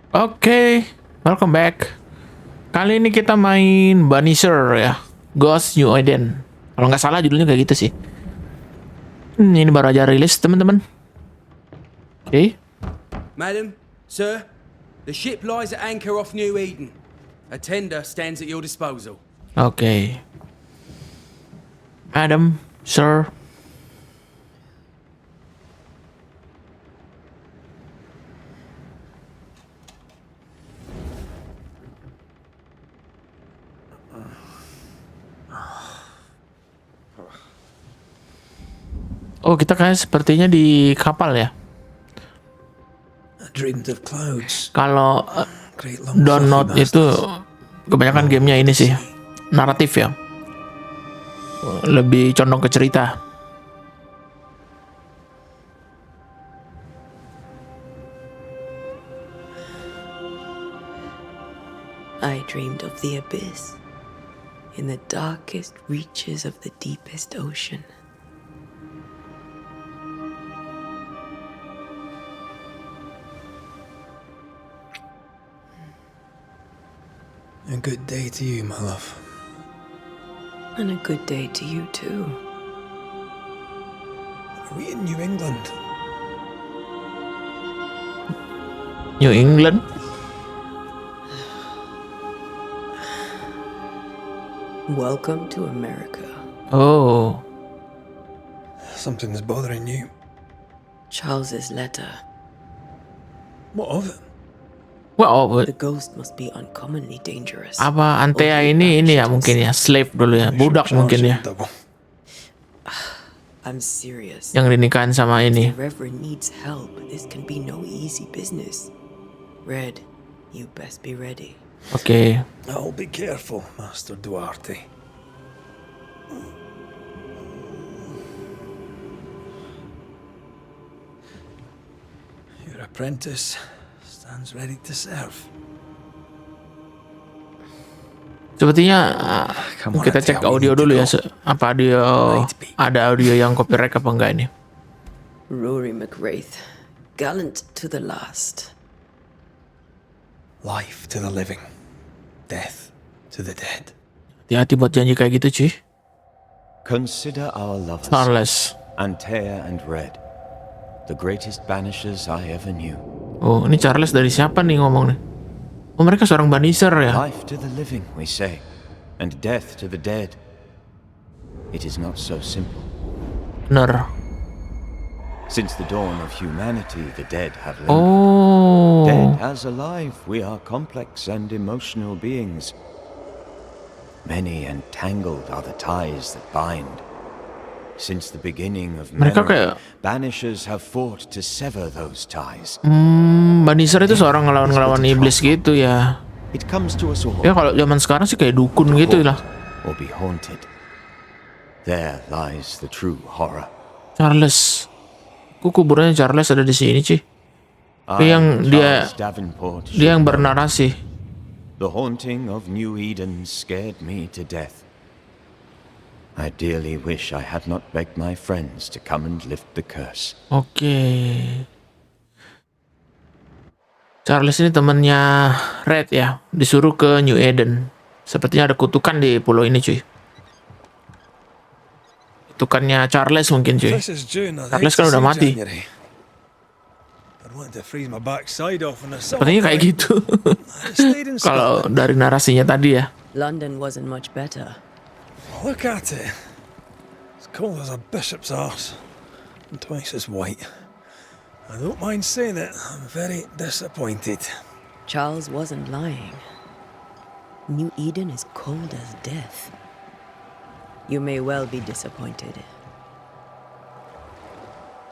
Oke, welcome back. Kali ini kita main Banisher ya, Ghost New Eden. Kalau nggak salah judulnya kayak gitu sih. Ini baru aja rilis teman-teman. Oke. Madam, sir, the ship lies at anchor off New Eden. A tender stands at your disposal. Oke. Madam, sir. Oh, kita kayak sepertinya di kapal ya. Kalau download itu kebanyakan gamenya ini sih naratif ya, lebih condong ke cerita. I dreamed of the abyss in the darkest reaches of the deepest ocean. A good day to you, my love. And a good day to you too. Are we in New England? New England? Welcome to America. Oh. Something's bothering you. Charles's letter. What of it? Wow, The ghost must be uncommonly dangerous. apa Antea ini ya mungkin ya, slave dulu ya, budak mungkin ya, I'm serious. yang dinikahin sama ini. The Reverend needs help. This can be no easy business. Red, you best be ready. Oke. I'll be careful, Master Duarte. Your apprentice stands ready to serve. Sepertinya kita cek audio dulu ya, apa ada audio yang copyright apa enggak ini. Rory McWraith, gallant to the last. Life to the living, death to the dead. Hati-hati buat janji kayak gitu cuy. Consider our lovers, Charles. Antea and Red, the greatest banishers I ever knew. Oh, ini Charles dari siapa nih ngomong nih? Oh, mereka seorang banisher ya. Life to the living, we say, and death to the dead. It is not so simple. Bener. Since the dawn of humanity, the dead have lived. Oh. Dead as alive, we are complex and emotional beings. Many and tangled are the ties that bind. Since the beginning of memory, banishers have fought to sever those ties. Banisher itu seorang ngelawan iblis gitu ya. It comes to us all. Ya kalau zaman sekarang sih kayak dukun gitu lah. Or be haunted. There lies the true horror. Charles. Kuburannya Charles ada di sini, Ci. Yang dia yang bernarasi. The haunting of New Eden scared me to death. I dearly wish I had not begged my friends to come and lift the curse. Oke. Charles ini temannya Red ya, disuruh ke New Eden. Sepertinya ada kutukan di pulau ini, cuy. Kutukannya Charles mungkin, cuy. Charles kan udah mati. Sepertinya kayak gitu. Kalau dari narasinya tadi ya. London wasn't much better. Look at it. It's cold as a bishop's arse, and twice as white. I don't mind saying it, I'm very disappointed. Charles wasn't lying. New Eden is cold as death. You may well be disappointed.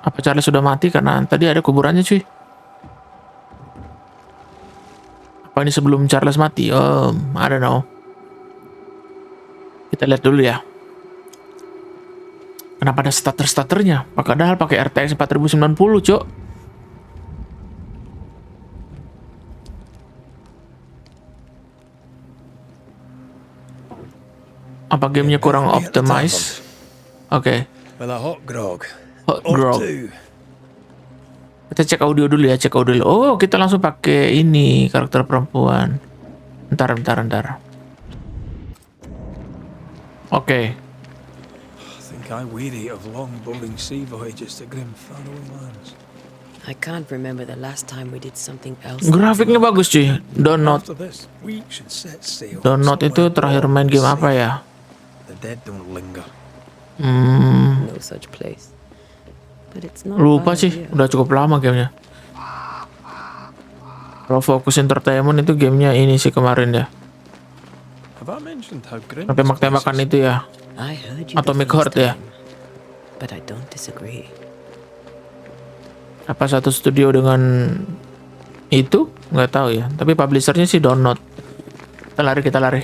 Apa Charles sudah mati karena tadi ada kuburannya, cuy? Apa ini sebelum Charles mati? I don't know. Kita lihat dulu ya. Kenapa ada starternya? Padahal pakai RTX 4090, Cok. Apa gamenya kurang optimize? Oke. With a hot grog. Hot grog. Kita cek audio dulu ya, cek audio dulu. Oh, kita langsung pakai ini karakter perempuan. Bentar. Oke. I think I weary of long, boring sea voyages to grim, faraway lands. I can't remember the last time we did something else. Grafiknya bagus cuy. Donut After this, we should set sail. itu terakhir main game apa ya? The dead don't linger. No such place. But it's not Lupa bad sih, idea. udah cukup lama gamenya. Kalau Focus Entertainment itu gamenya ini sih kemarin ya. Have I mentioned how grim this place Tembak-tembakan is? itu ya. I heard you Atomic the first Heart ya. time, but I don't disagree. Apa satu studio dengan itu? Nggak tahu ya. Tapi publishernya sih Donut. Kita lari.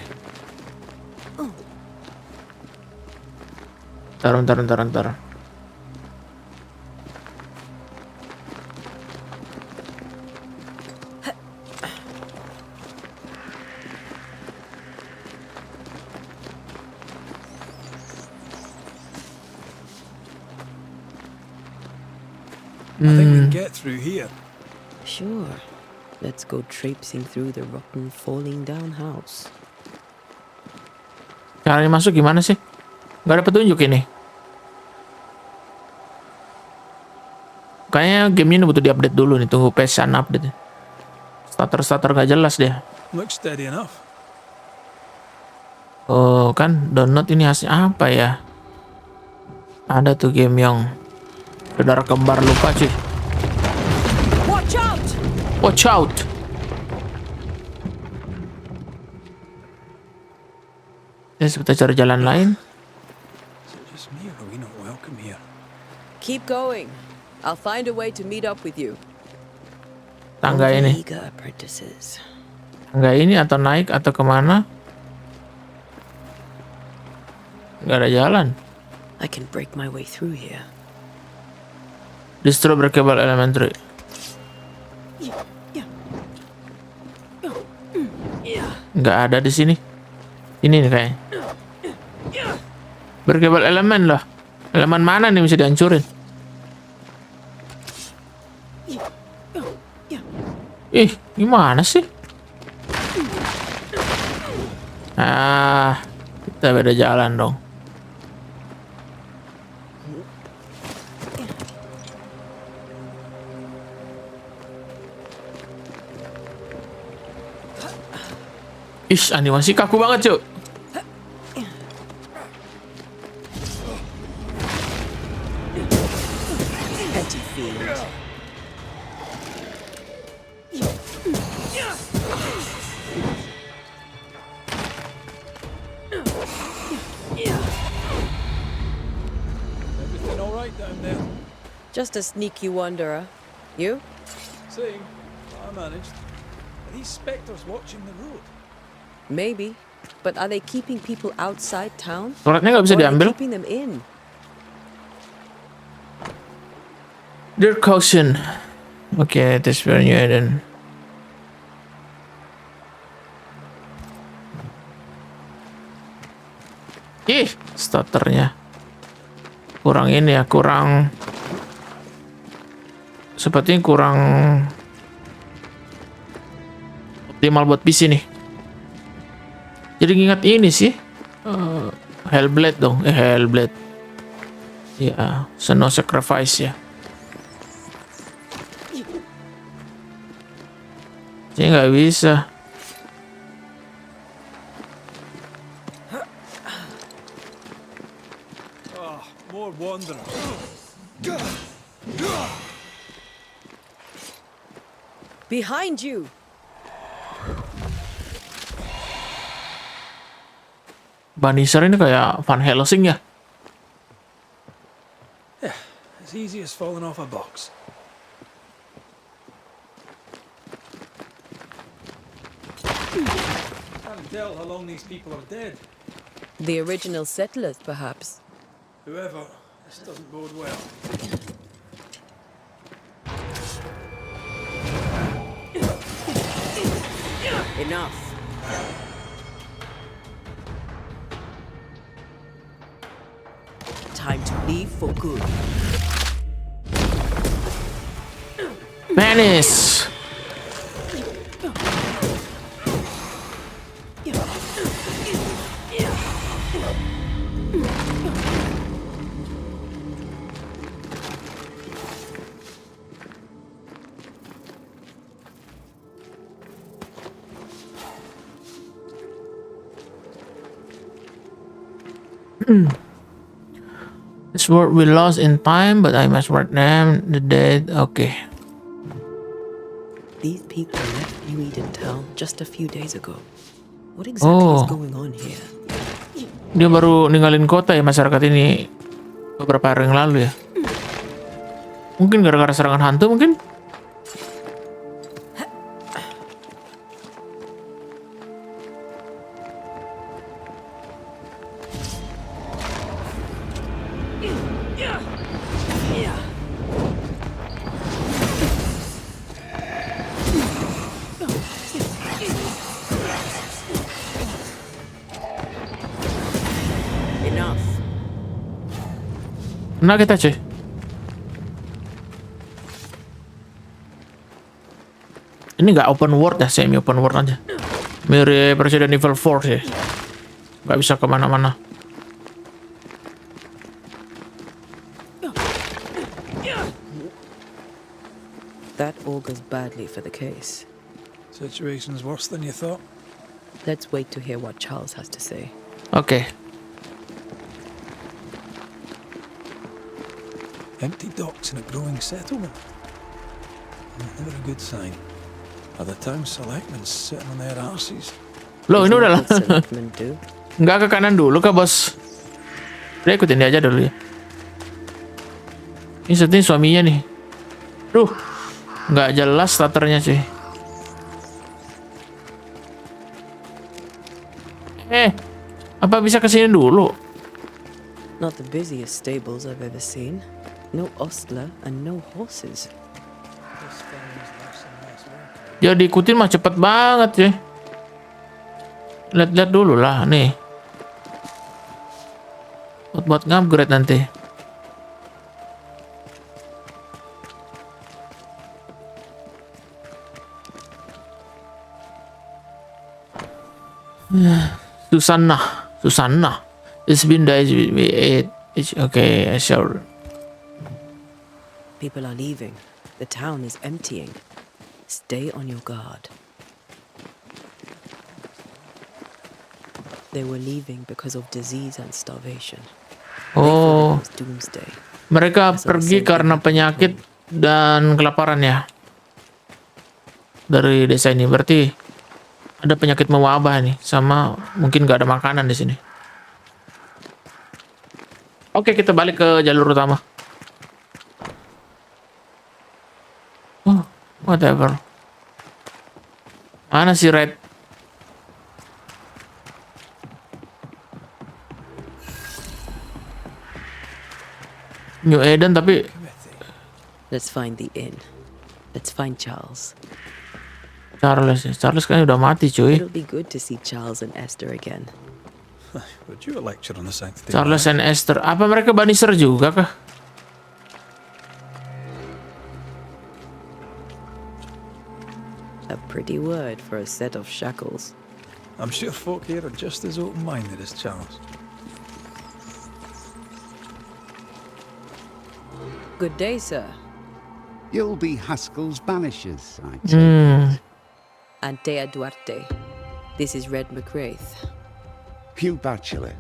Ntar. I think we can get through here. Sure. Let's go traipsing through the rotten, falling down house. Caranya masuk gimana sih? Nggak ada petunjuk ini. Kayaknya gamenya ini butuh diupdate dulu nih. Tunggu patch-an update. Starter nggak jelas deh. Looks steady enough. Oh kan download ini hasilnya apa ya? Ada tuh game yang saudara kembar lupa sih. Watch out! Watch out. Ya kita cari jalan lain. Is it just me or are we not welcome here? Keep going. I'll find a way to meet up with you. Tangga Only ini. eager apprentices. Tangga ini atau naik atau kemana? Nggak ada jalan. I can break my way through here. Destroy breakable elementary. Nggak ada di sini. Ini nih kayaknya. Breakable elemen lah. Elemen mana nih bisa dihancurin? Ih, gimana sih? Kita beda jalan dong. Ish, animasi kaku banget, Cuk. Petty fiend. Everything all right down there? Just a sneaky wanderer. You? Same. I managed. Are these spectres watching the road? Maybe. But are they keeping people outside town? Suratnya nggak bisa Or are they diambil. keeping them in? Dear caution. Oke, tes new Eden. Ih, starternya kurang ini ya, kurang. Sepertinya kurang optimal buat PC nih. Jadi ingat ini sih, Hellblade dong, Hellblade. Ya, Snow Sacrifice ya. Jadi nggak bisa. More wanderers. Behind you! Banisher ini kayak Van Helsing ya. As easy as falling off a box. Can't tell how long these people are dead. The original settlers, perhaps. Whoever, this doesn't bode well. Enough. Time to leave for good. Vanish. This word we lost in time, but I must write them the date. Okay. These people left New Eden Town just a few days ago. What exactly is going on here? Dia baru ninggalin kota ya masyarakat ini beberapa hari yang lalu ya. Mungkin gara-gara serangan hantu mungkin. Nah kita cuy. Ini nggak open world ya, semi open world aja. Mirip Resident Evil 4 sih. Nggak bisa kemana-mana. That augurs badly for the case. Situation's worse than you thought. Let's wait to hear what Charles has to say. Oke. Empty docks in a growing settlement. Never a good sign. Are the town selectmen sitting on their arses? Loh, ini udah lah. What selectmen do? Nggak ke kanan dulu kah, bos? Udah ikutin dia aja dulu ya. Ini sepertinya suaminya nih. Duh, nggak jelas starternya cuy. Apa bisa kesini dulu? Not the busiest stables I've ever seen. No ostler and no horses. Ya diikutin mah cepet banget cuy. Lihat-lihat dulu lah nih. Buat ngupgrade nanti. Susanna. It's been days we ate. Okay, sure. People are leaving. The town is emptying. Stay on your guard. They were leaving because of disease and starvation. They thought it was doomsday. Mereka pergi karena penyakit dan kelaparan ya. Dari desa ini berarti ada penyakit mewabah nih, sama mungkin nggak ada makanan di sini. Oke, kita balik ke jalur utama. Oh, whatever. Mana si Red? New Eden tapi Let's find the inn. Let's find Charles. Charles kan udah mati cuy. It'll be good to see Charles and Esther again. Would you a lecture on the sanctity? Charles and Esther. Apa mereka Banisher juga kah? A pretty word for a set of shackles. I'm sure folk here are just as open-minded as Charles. Good day, sir. You'll be Haskell's Banishers, I take it. Antea Duarte. This is Red McWraith. Hugh Batchelor.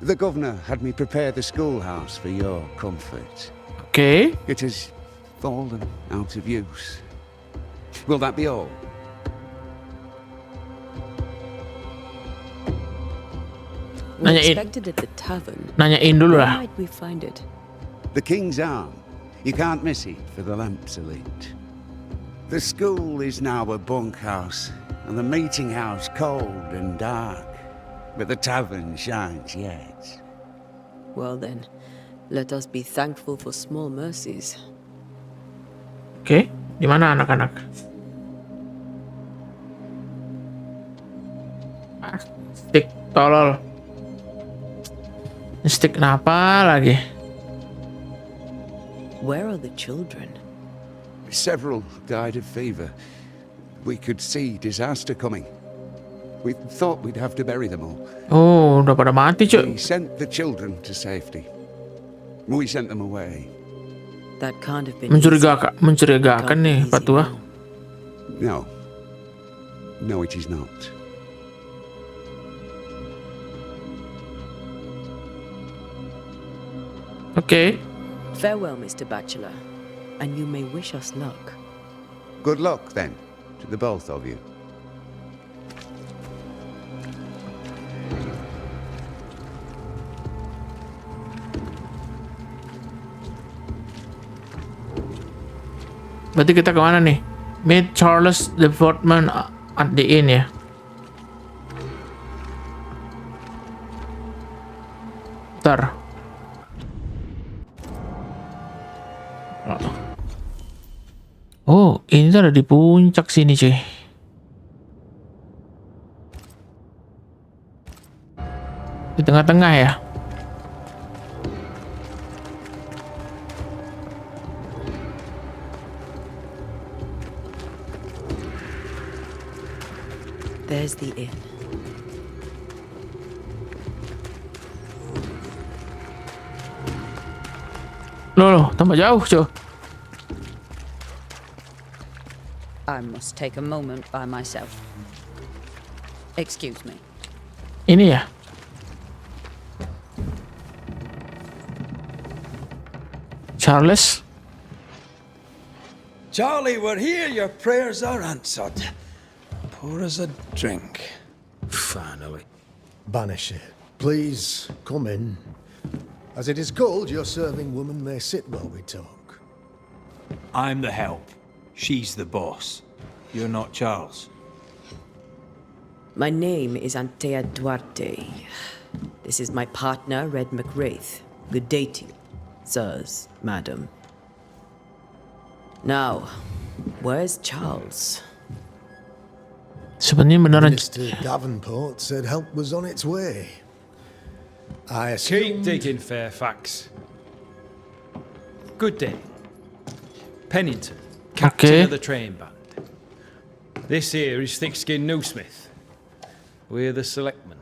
The governor had me prepare the schoolhouse for your comfort. Okay. It has fallen out of use. Will that be all? We Nanyain. expected at the tavern. Nanyain dulu Where lah. might we find it? The King's Arm. You can't miss it for the lamps are lit. The school is now a bunkhouse, and the meeting house cold and dark. But the tavern shines yet. Well then, let us be thankful for small mercies. Oke, di mana anak-anak? Stick tolol. Stick kenapa lagi? Where are the children? Several died of fever. We could see disaster coming. We thought we'd have to bury them all. Oh, udah pada mati, cuy. We sent the children to safety. We sent them away. That can't have been Mencurigakan nih, Pak Tua. No. No, it is not. Okay. Farewell, Mr. Bachelor, and you may wish us luck. Good luck, then, to the both of you. Berarti kita kemana nih? Meet Charles Development at the inn ya. Ntar. Oh, ini tuh ada di puncak sini cuy. Di tengah-tengah ya. There's the inn. Loh, tambah jauh cuy. I must take a moment by myself. Excuse me. Ini ya. Charles. Charlie, we're here. Your prayers are answered. Pour us a drink. Finally. Banisher, please come in. As it is cold, your serving woman may sit while we talk. I'm the help. She's the boss. You're not Charles. My name is Antea Duarte. This is my partner, Red McWraith. Good day to you, sirs, madam. Now, where's Charles? Sebenarnya beneran. Mr. Davenport said help was on its way. I assumed... Keep digging, Fairfax. Good day. Pennington, captain of the train band. This here is thick-skinned Newsmith. We're the selectmen.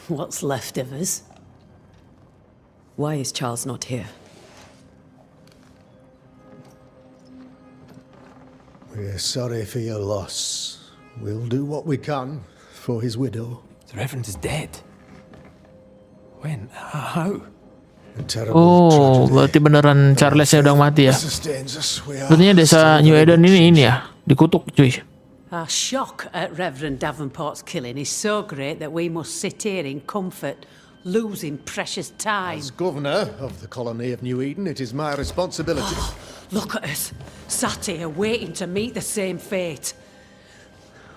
What's left of us? Why is Charles not here? We're sorry for your loss. We'll do what we can for his widow. The Reverend is dead. When? How? A terrible Oh, tragedy. berarti beneran Charles-nya udah mati ya. Sustains us. We are Sepertinya desa New Eden ini ya, dikutuk cuy. Our shock at Reverend Davenport's killing is so great that we must sit here in comfort, losing precious time. As governor of the colony of New Eden, it is my responsibility. Look at us, sat here waiting to meet the same fate.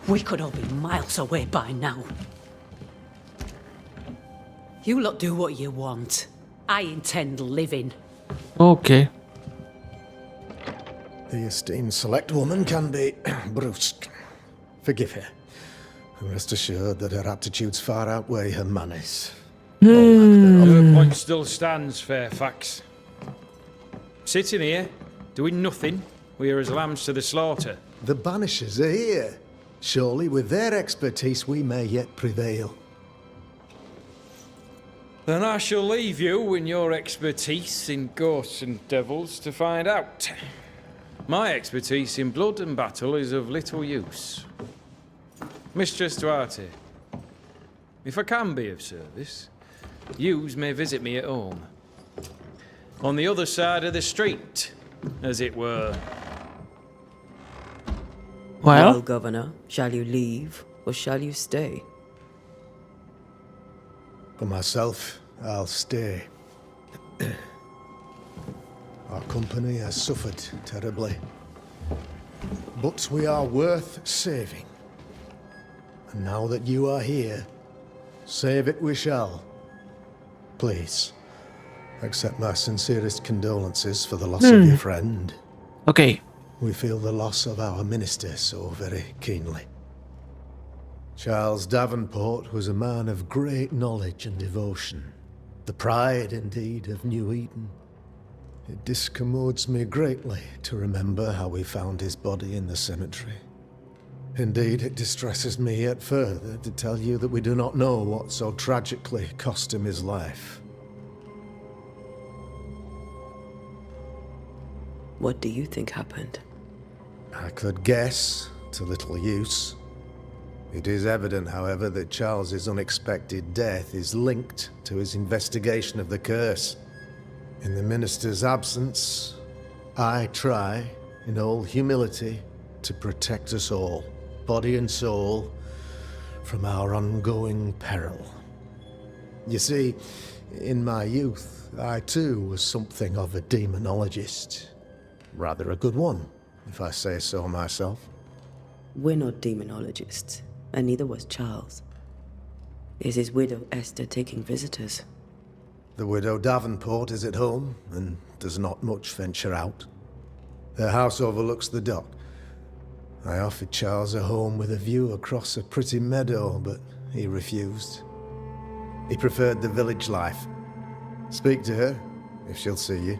We could all be miles away by now. You lot do what you want. I intend living. Okay. The esteemed select woman can be brusque. Forgive her. And rest assured that her aptitudes far outweigh her manners. Your point still stands, Fairfax. Sitting here, doing nothing, we're as lambs to the slaughter. The Banishers are here. Surely with their expertise we may yet prevail. Then I shall leave you and your expertise in ghosts and devils to find out. My expertise in blood and battle is of little use. Mistress Duarte, if I can be of service, yous may visit me at home. On the other side of the street, as it were. Well, Governor, shall you leave or shall you stay? For myself, I'll stay. Our company has suffered terribly. But we are worth saving. And now that you are here, save it we shall. Please, accept my sincerest condolences for the loss of your friend. Okay. We feel the loss of our minister so very keenly. Charles Davenport was a man of great knowledge and devotion. The pride, indeed, of New Eden. It discommodes me greatly to remember how we found his body in the cemetery. Indeed, it distresses me yet further to tell you that we do not know what so tragically cost him his life. What do you think happened? I could guess, to little use. It is evident, however, that Charles's unexpected death is linked to his investigation of the curse. In the minister's absence, I try, in all humility, to protect us all, body and soul, from our ongoing peril. You see, in my youth, I too was something of a demonologist. Rather a good one, if I say so myself. We're not demonologists, and neither was Charles. Is his widow Esther taking visitors? The widow Davenport is at home, and does not much venture out. Their house overlooks the dock. I offered Charles a home with a view across a pretty meadow, but he refused. He preferred the village life. Speak to her, if she'll see you.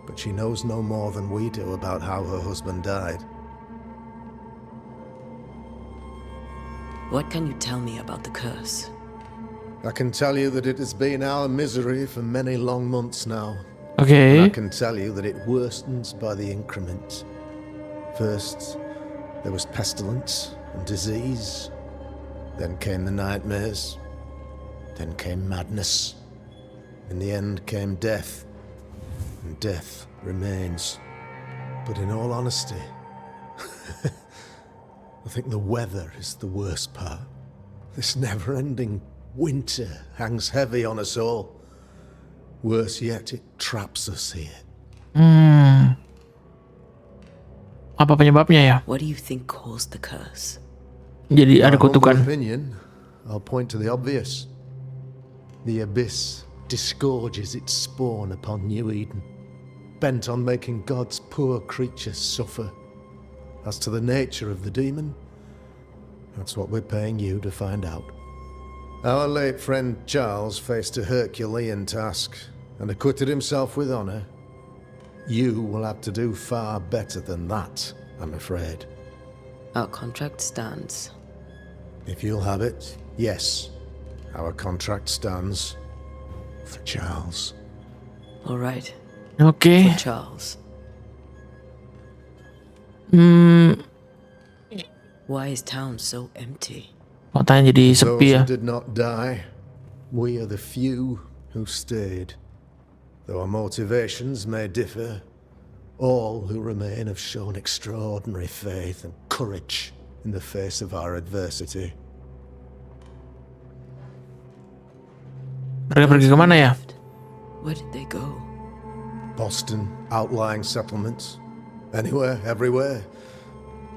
But she knows no more than we do about how her husband died. What can you tell me about the curse? I can tell you that it has been our misery for many long months now. Oke. And I can tell you that it worstens by the increment. First, there was pestilence and disease. Then came the nightmares. Then came madness. In the end came death. And death remains. But in all honesty, I think the weather is the worst part. This never-ending winter hangs heavy on us all. Worse yet, it traps us here. Apa penyebabnya ya? What do you think caused the curse? Jadi ada My humble kutukan. opinion, I'll point to the obvious. The abyss disgorges its spawn upon New Eden, bent on making God's poor creatures suffer. As to the nature of the demon, that's what we're paying you to find out. Our late friend Charles faced a Herculean task and acquitted himself with honor. You will have to do far better than that, I'm afraid. Our contract stands. If you'll have it, yes, our contract stands for Charles. All right, Oke. for Charles. Why is town so empty? Kotanya jadi Those sepi ya. who did not die, we are the few who stayed. Though our motivations may differ, all who remain have shown extraordinary faith and courage in the face of our adversity. Mereka pergi kemana ya? Where did they go? Boston, outlying settlements, anywhere, everywhere.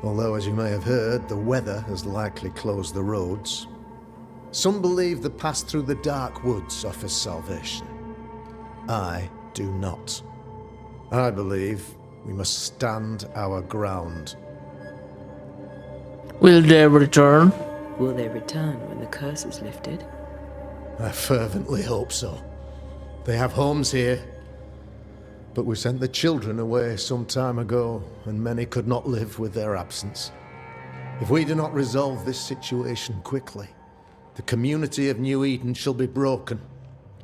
Although, as you may have heard, the weather has likely closed the roads. Some believe the path through the dark woods offers salvation. I do not. I believe we must stand our ground. Will they return? Will they return when the curse is lifted? I fervently hope so. They have homes here. But we sent the children away some time ago, and many could not live with their absence. If we do not resolve this situation quickly, the community of New Eden shall be broken.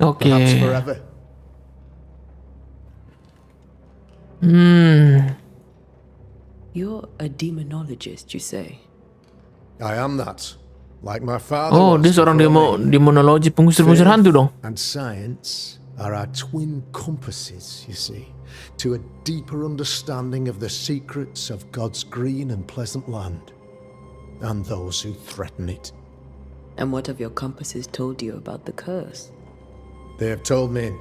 Oke. Perhaps forever. You're a demonologist, you say? I am that. Like my father Oh, was dia seorang before me. demonologi pengusir-pengusir hantu dong. And science are our twin compasses, you see, to a deeper understanding of the secrets of God's green and pleasant land, and those who threaten it. And what have your compasses told you about the curse? They have told me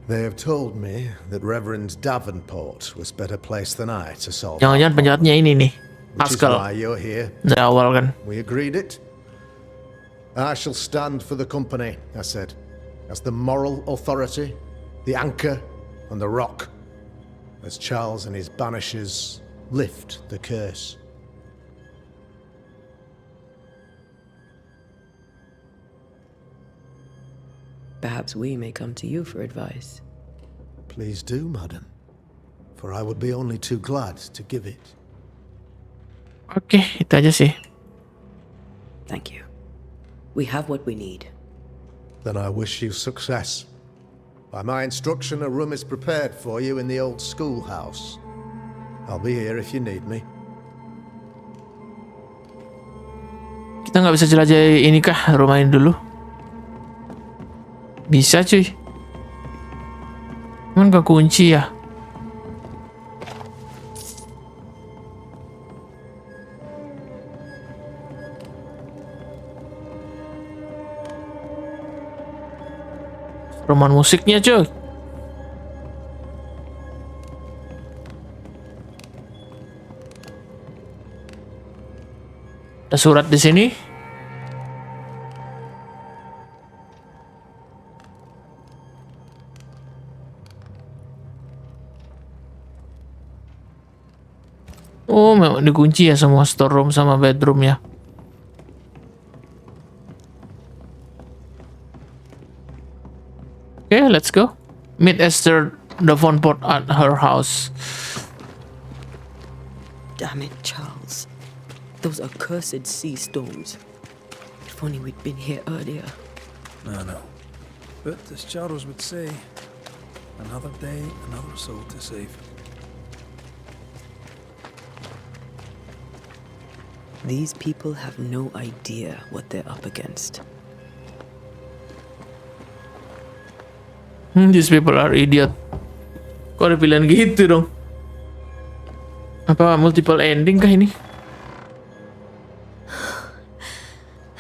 that Reverend Davenport was better placed than I to solve Jangan-jangan our penjahatnya ini nih. problem, which is Pascal. why you're here. Dari awal kan. We agreed it. I shall stand for the company, I said, as the moral authority, the anchor, and the rock, as Charles and his Banishers lift the curse. Perhaps we may come to you for advice. Please do, madam, for I would be only too glad to give it. Oke, itu aja sih. Thank you. We have what we need. Then I wish you success. By my instruction, a room is prepared for you in the old schoolhouse. I'll be here if you need me. Kita nggak bisa jelajahi ini kah? Rumah ini dulu. Bisa cuy. Cuman gak kunci ya. Roman musiknya cuy. Ada surat di sini. Oh, memang dikunci ya semua storeroom sama bedroom ya. Okay, let's go. Meet Esther Davenport at her house. Damn it, Charles. Those accursed sea storms. If only we'd been here earlier. I know. But as Charles would say, another day, another soul to save. These people have no idea what they're up against. These people are idiot. Kok ada pilihan gitu dong? Apa multiple ending kah ini?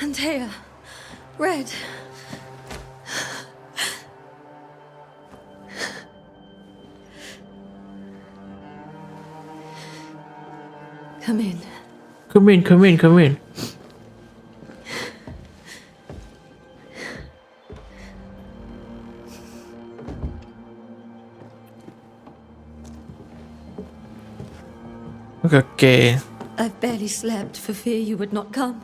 Antea, Red. Come in. Come in, come in, come in. Okay. I've barely slept for fear you would not come.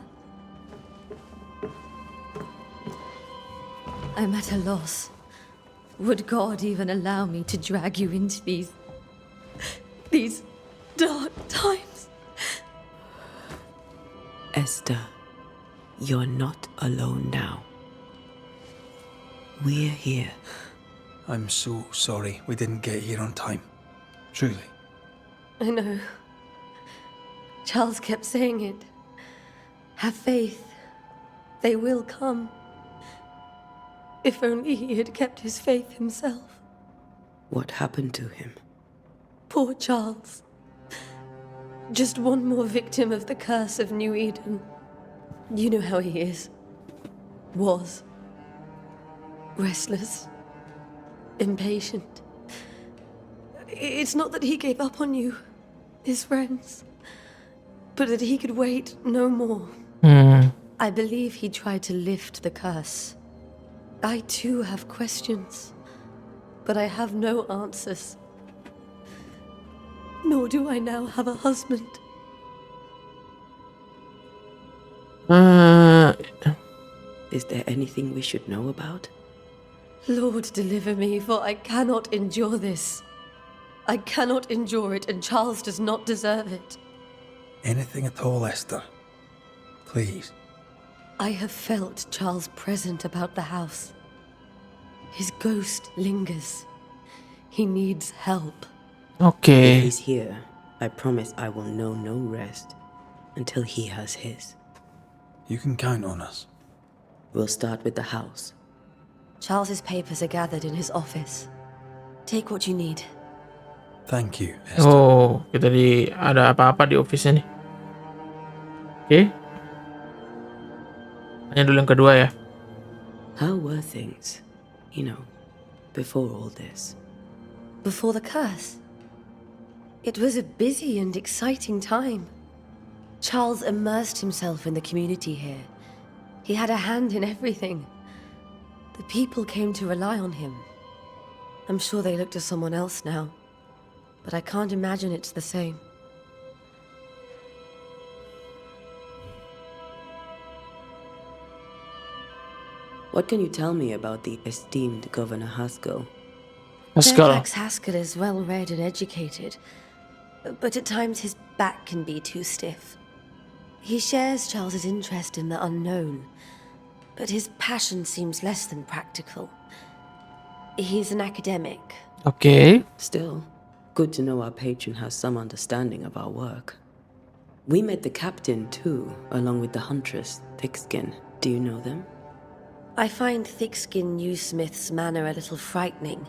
I'm at a loss. Would God even allow me to drag you into these dark times? Esther, you're not alone now. We're here. I'm so sorry we didn't get here on time. Truly. I know. Charles kept saying it. Have faith. They will come. If only he had kept his faith himself. What happened to him? Poor Charles. Just one more victim of the curse of New Eden. You know how he is. Was. Restless. Impatient. It's not that he gave up on you, his friends, but that he could wait no more. I believe he tried to lift the curse. I too have questions, but I have no answers. Nor do I now have a husband. Is there anything we should know about? Lord, deliver me, for I cannot endure this. I cannot endure it, and Charles does not deserve it. Anything at all, Esther. Please. I have felt Charles present about the house. His ghost lingers. He needs help. Okay. If he's here, I promise I will know no rest until he has his. You can count on us. We'll start with the house. Charles's papers are gathered in his office. Take what you need. Thank you, Esther. Oh, kita ada apa-apa di office-nya nih. Oke. Hanya dulu yang kedua ya. How were things, before all this? Before the curse? It was a busy and exciting time. Charles immersed himself in the community here. He had a hand in everything. The people came to rely on him. I'm sure they look to someone else now, but I can't imagine it's the same. What can you tell me about the esteemed Governor Haskell? Haskell. Fairfax Haskell is well read and educated, but at times his back can be too stiff. He shares Charles's interest in the unknown, but his passion seems less than practical. He's an academic. Okay. Still, good to know our patron has some understanding of our work. We met the captain too, along with the huntress, Thickskin. Do you know them? I find Thickskin Newsmith's manner a little frightening,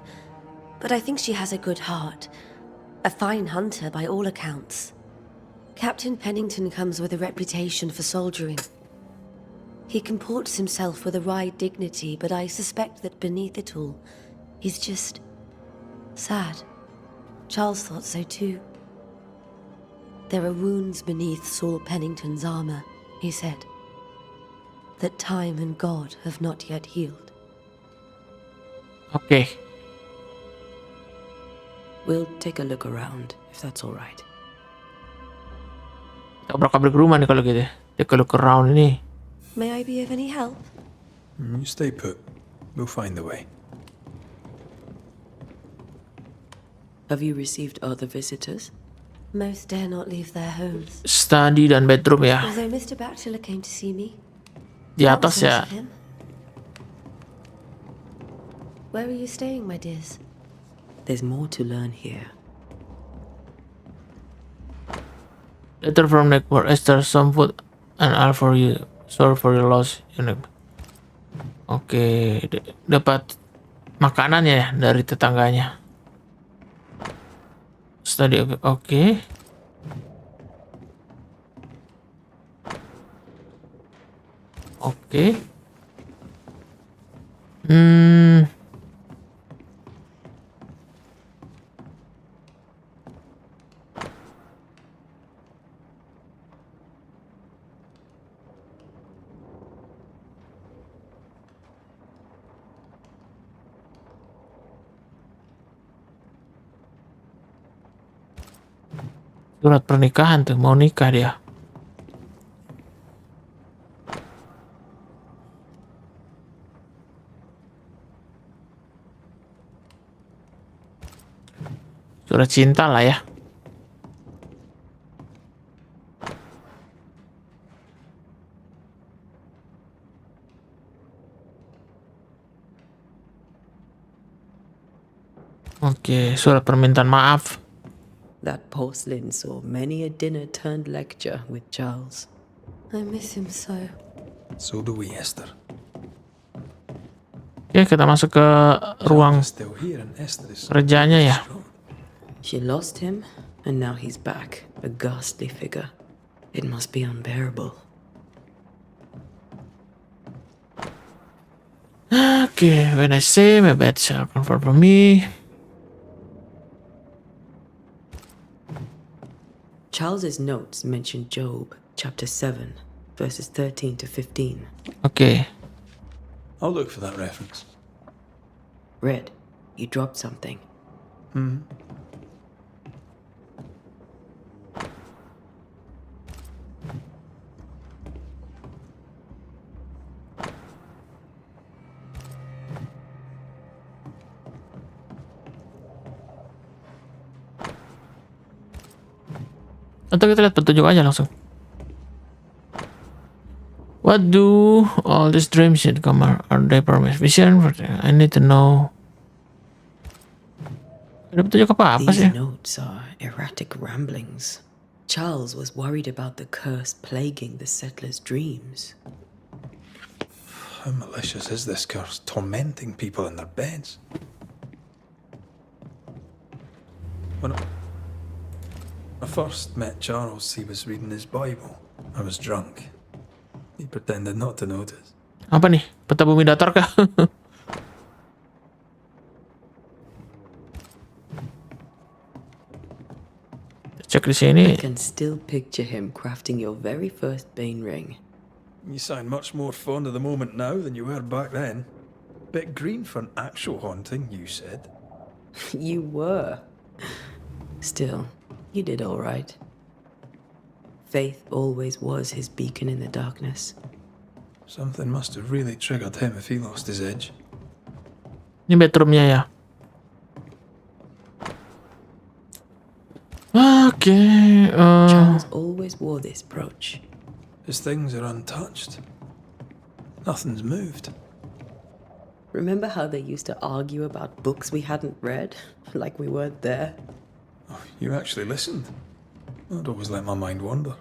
but I think she has a good heart. A fine hunter by all accounts. Captain Pennington comes with a reputation for soldiering. He comports himself with a wry dignity, but I suspect that beneath it all, he's just sad. Charles thought so too. There are wounds beneath Saul Pennington's armor, he said, that time and God have not yet healed. Oke. We'll take a look around, if that's all right. Kita obrak-abrik rumah nih kalau gitu. Take a look around ini. May I be of any help? You stay put. We'll find the way. Have you received other visitors? Most dare not leave their homes. Study dan bedroom ya. Although Mr. Bachelor came to see me. Di That atas was nice ya. of him. Where are you staying, my dears? There's more to learn here. Letter from Neckboard. Esther, some food and all for you. Sorry for your loss. Oke, dapat makanan ya dari tetangganya. Study, oke. Oke. Surat pernikahan tuh, mau nikah dia. Surat cinta lah ya. Oke, surat permintaan maaf. That porcelain saw many a dinner turned lecture with Charles. I miss him so. So do we, Esther. Oke, kita masuk ke ruang Charles is still here and Esther is kerjanya ya. strong. She lost him, and now he's back, a ghastly figure. It must be unbearable. Oke, when I say my bad shall confirm for me. Charles's notes mention Job, chapter 7, verses 13 to 15. Oke. I'll look for that reference. Red, you dropped something. Atau kita lihat petunjuk aja langsung. What do all these dreams should come? Are they promised vision? I need to know. Ada petunjuk apa sih? These notes are erratic ramblings. Charles was worried about the curse plaguing the settlers' dreams. How malicious is this curse, tormenting people in their beds? When I first met Charles, he was reading his Bible. I was drunk. He pretended not to notice. Apa nih? Peta bumi datar kah? Cek di sini. I can still picture him crafting your very first Bane ring. You sound much more fond of the moment now than you were back then. Bit green for an actual haunting, you said. You were. Still, you did all right. Faith always was his beacon in the darkness. Something must have really triggered him if he lost his edge. Ini bedroomnya ya. Charles always wore this brooch. His things are untouched. Nothing's moved. Remember how they used to argue about books we hadn't read? Like we weren't there? Oh, you actually listened. I'd always let my mind wander.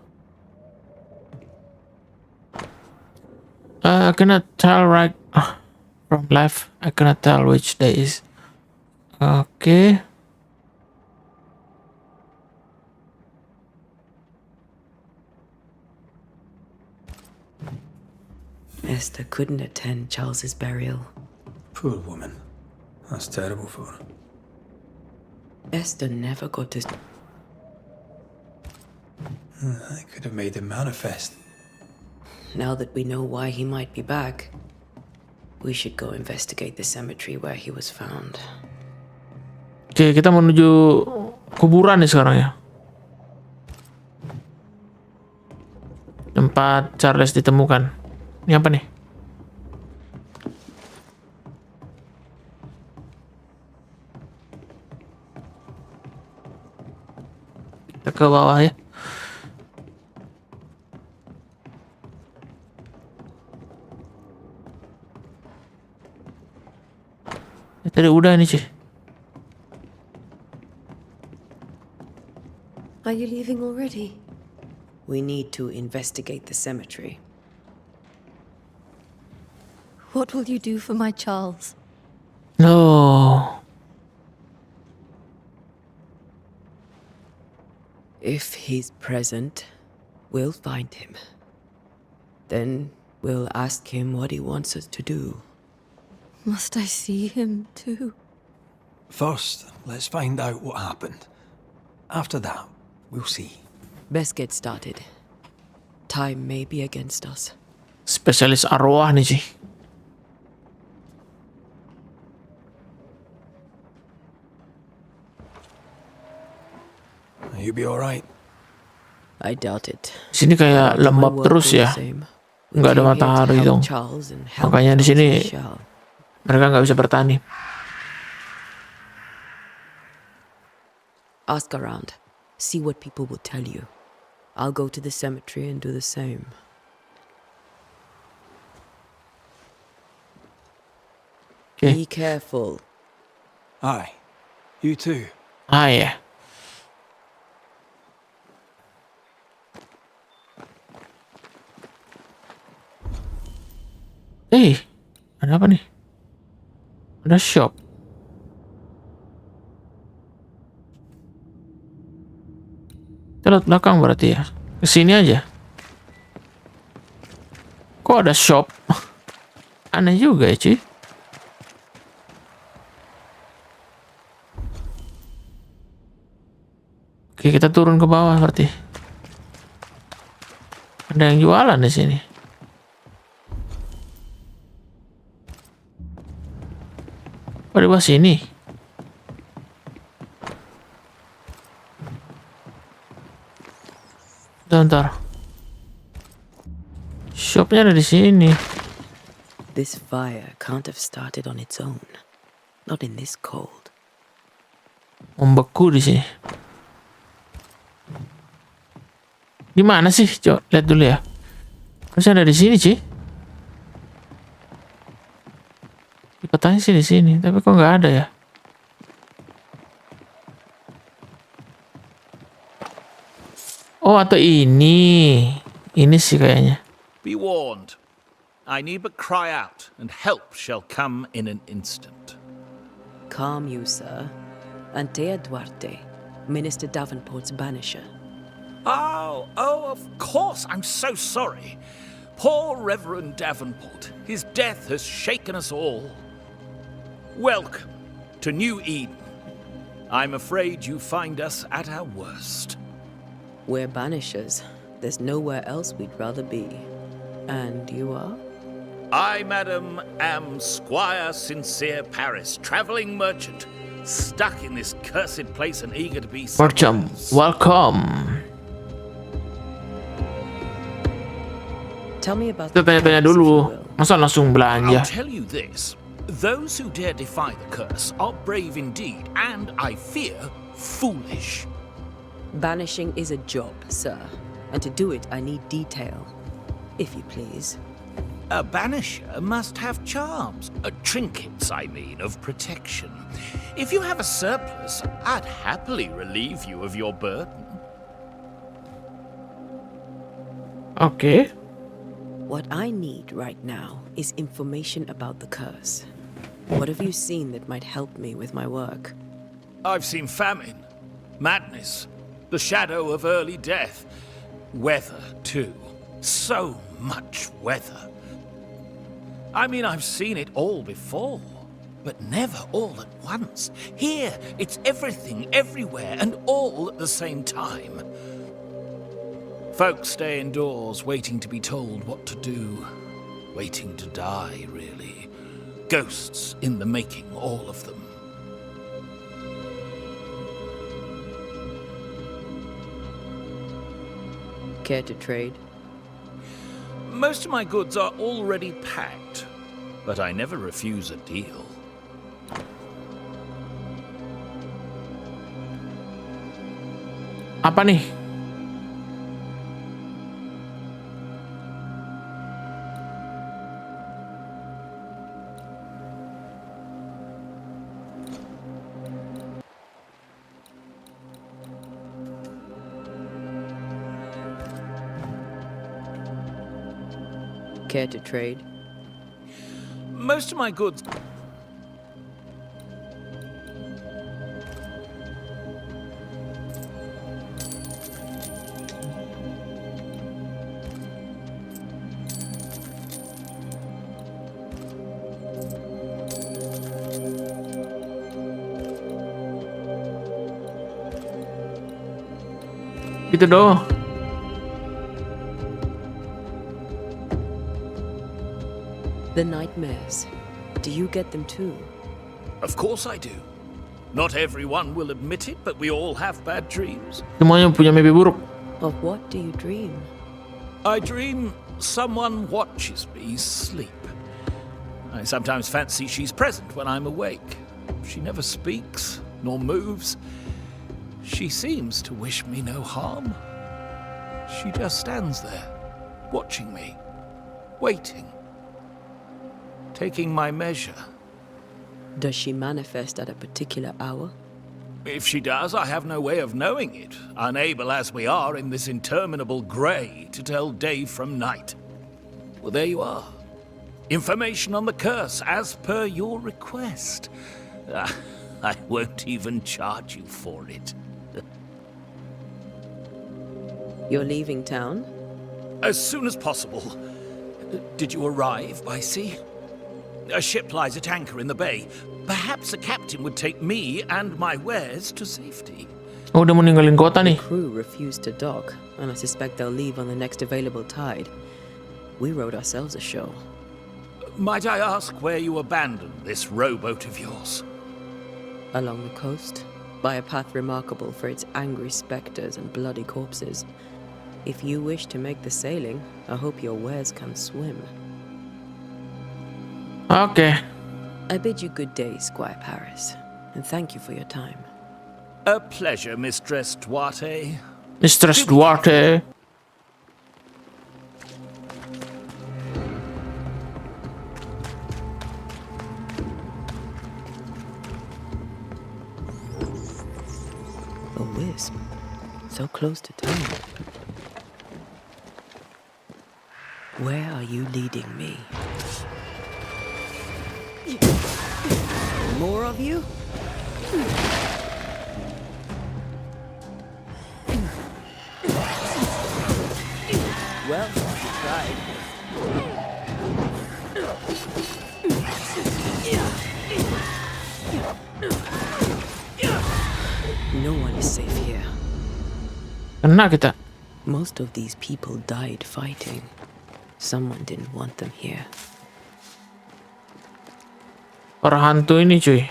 I cannot tell right from left. I cannot tell which day is. Okay. Esther couldn't attend Charles's burial. Poor woman. That's terrible for her. Esther never got to... I could have made him manifest. Now that we know why he might be back, we should go investigate the cemetery where he was found. Oke, kita menuju kuburan nih sekarang ya. Tempat Charles ditemukan. Ini apa nih? Kita ke bawah ya. Tadi udah nih sih. Are you leaving already? We need to investigate the cemetery. What will you do for my Charles? No. If he's present, we'll find him. Then we'll ask him what he wants us to do. Must I see him too? First, let's find out what happened. After that, we'll see. Best get started. Time may be against us. Spesialis arwah nih sih. You be alright? I doubt it. Sini kayak lembab terus ya. Nggak ada matahari dong. Makanya di sini mereka nggak bisa bertani. Ask around. See what people will tell you. I'll go to the cemetery and do the same. Okay. Be careful. Aye. You too. Ah ya. Ada apa nih? Ada shop. Kita lihat belakang berarti ya. Kesini aja. Kok ada shop? Aneh juga ya cuy. Oke, kita turun ke bawah berarti. Ada yang jualan di sini. Di bawah sini. Bentar. Shopnya ada di sini. This fire can't have started on its own. Not in this cold. Membeku di sini. Di mana sih? Coba lihat dulu ya. Harusnya ada di sini, Ci. Petanya sih di sini, tapi kok nggak ada ya? Oh, atau ini sih kayaknya. Be warned. I need but cry out, and help shall come in an instant. Calm you, sir. Antea Duarte, Minister Davenport's banisher. Oh, of course. I'm so sorry. Poor Reverend Davenport. His death has shaken us all. Welcome to New Eden. I'm afraid you find us at our worst. We're banishers. There's nowhere else we'd rather be. And you are? I, madam, am Squire Sincere Paris, travelling merchant, stuck in this cursed place and eager to be somewhere else. Welcome. Tell me about Kita tanya-tanya dulu. Masa langsung belanja? I'll tell you this. Those who dare defy the curse are brave indeed, and, I fear, foolish. Banishing is a job, sir. And to do it, I need detail. If you please. A banisher must have charms. Trinkets, I mean, of protection. If you have a surplus, I'd happily relieve you of your burden. Okay. What I need right now is information about the curse. What have you seen that might help me with my work? I've seen famine, madness, the shadow of early death. Weather, too. So much weather. I mean, I've seen it all before, but never all at once. Here, it's everything, everywhere, and all at the same time. Folks stay indoors, waiting to be told what to do. Waiting to die, really. Ghosts in the making, all of them. Care to trade? Most of my goods are already packed, but I never refuse a deal. Apa nih? Care to trade? Most of my goods... Gitu doang. The nightmares. Do you get them too? Of course I do. Not everyone will admit it, but we all have bad dreams. Semuanya punya mimpi buruk. Of what do you dream? I dream someone watches me sleep. I sometimes fancy she's present when I'm awake. She never speaks, nor moves. She seems to wish me no harm. She just stands there, watching me, waiting, taking my measure. Does she manifest at a particular hour? If she does, I have no way of knowing it, unable as we are in this interminable grey to tell day from night. Well, there you are. Information on the curse, as per your request. I won't even charge you for it. You're leaving town? As soon as possible. Did you arrive by sea? A ship lies at anchor in the bay. Perhaps a captain would take me and my wares to safety. Oh, udah mau ninggalin kota nih. The crew refused to dock, and I suspect they'll leave on the next available tide. We rode ourselves ashore. Might I ask where you abandoned this rowboat of yours? Along the coast, by a path remarkable for its angry specters and bloody corpses. If you wish to make the sailing, I hope your wares can swim. Okay. I bid you good day, Squire Paris, and thank you for your time. A pleasure, Mistress Duarte. Mistress Duarte. A wisp, so close to town. Where are you leading me? More of you? Well, you tried. No one is safe here. Kena kita. Most of these people died fighting. Someone didn't want them here. Para hantu ini cuy.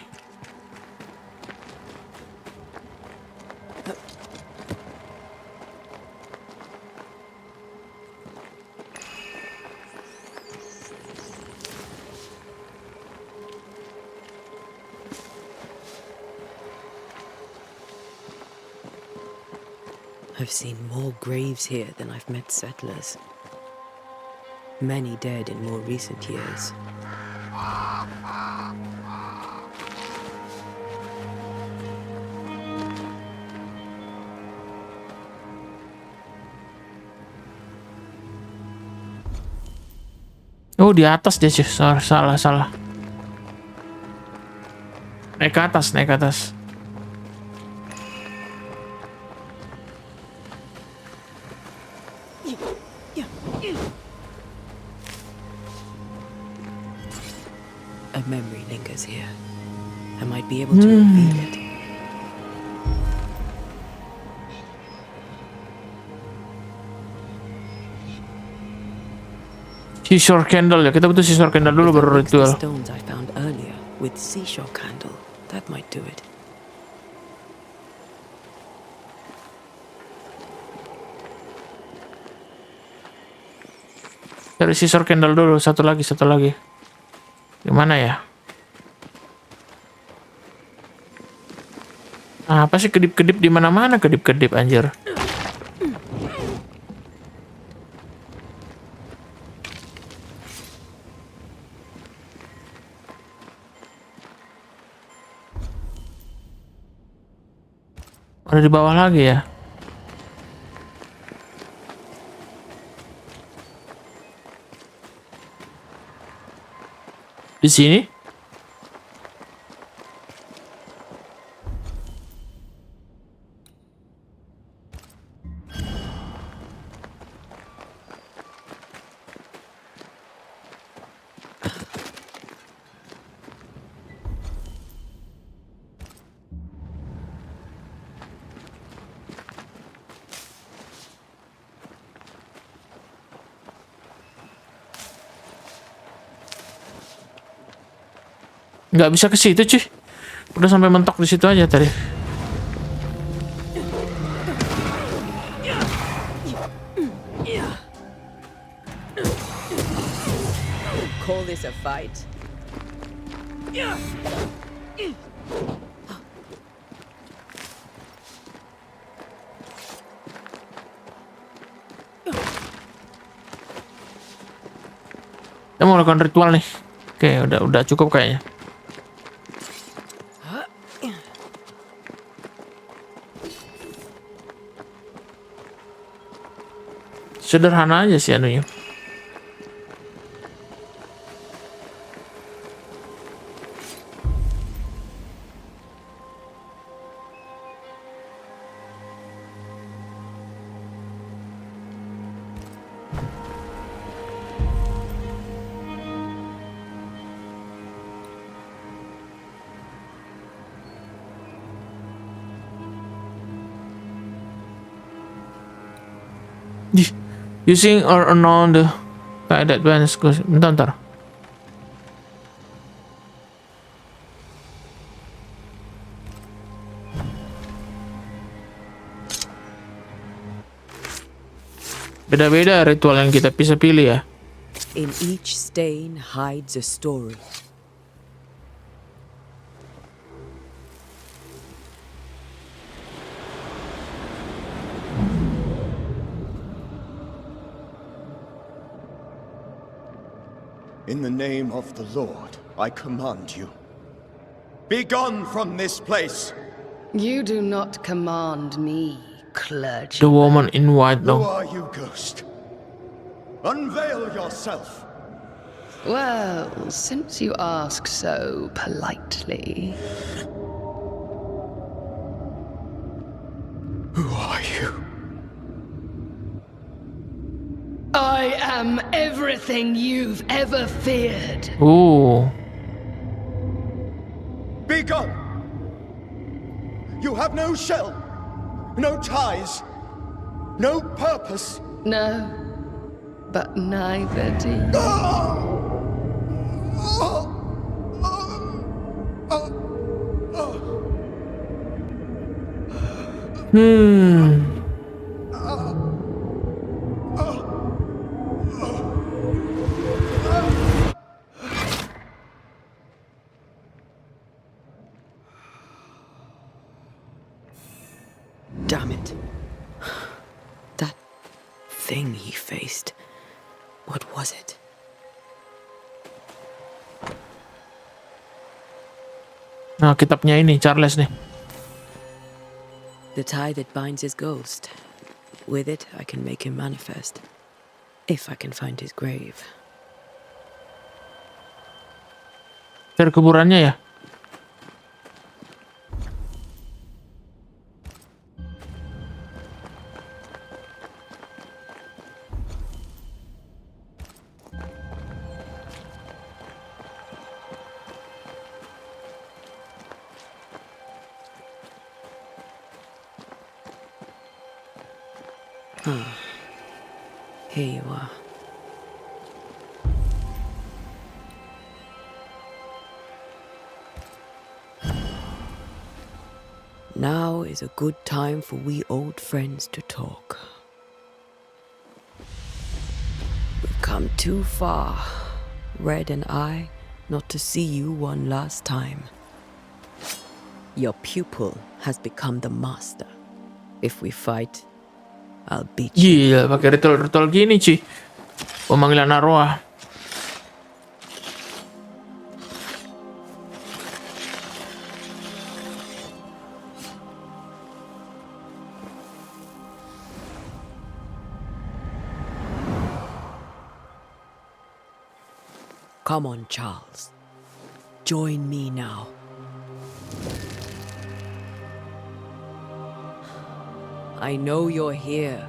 I've seen more graves here than I've met settlers. Many dead in more recent years. Oh, di atas dia sih. Salah. Naik ke atas. A memory lingers here. I might be able to reveal it. Seashore candle ya. Kita butuh seashore candle dulu baru The ritual. stones I found earlier with seashore candle. That might do it. Cari seashore candle dulu. Satu lagi. Gimana ya? Apa sih kedip-kedip di mana-mana, kedip-kedip anjir. Ada di bawah lagi ya. Di sini? Nggak bisa ke situ cuy. Udah sampai mentok di situ aja tadi. Call this a fight? Kita mau lakukan ritual nih. Oke, udah cukup kayaknya. Sederhana aja sih anunya. Using or unknown the kayak advance. Bentar. Beda-beda ritual yang kita bisa pilih ya. In each stain hides a story. In the name of the Lord, I command you. Be gone from this place! You do not command me, clergy. The woman in white Who though. are you, ghost? Unveil yourself! Well, since you ask so politely. Who are you? I am everything you've ever feared. Ooh. Be gone! You have no shell, no ties, no purpose. No, but neither do you. Damn it. thing he faced. What was it? Nah, kitabnya ini Charles nih. The tie that binds his ghost. With it, I can make him manifest. If I can find his grave. Cari kuburannya ya. Here you are. Now is a good time for we old friends to talk. We've come too far, Red and I, not to see you one last time. Your pupil has become the master. If we fight, I'll beat you. Gila, pakai ritual-ritual gini, Ci. Pemanggilan arwah. Come on, Charles. Join me now. I know you're here.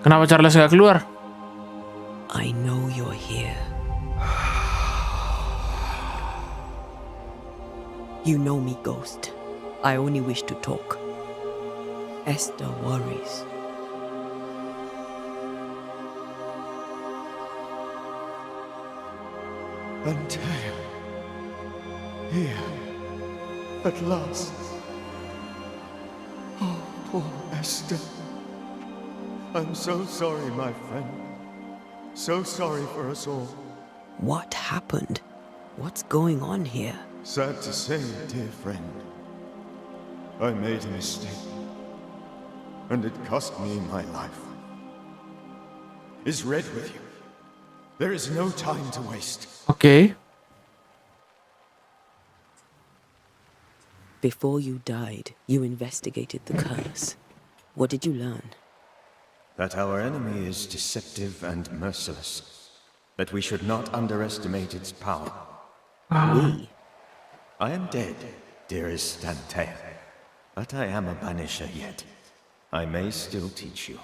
Kenapa Charles gak keluar? I know you're here. You know me, Ghost. I only wish to talk. Esther worries. Until here, at last. Oh, poor Esther. I'm so sorry, my friend. So sorry for us all. What happened? What's going on here? Sad to say, dear friend, I made a mistake, and it cost me my life. Is Red with you? There is no time to waste. Okay. Before you died, you investigated the curse. What did you learn? That our enemy is deceptive and merciless. That we should not underestimate its power. We? I am dead, dearest Tanah, but I am a Banisher yet. I may still teach you.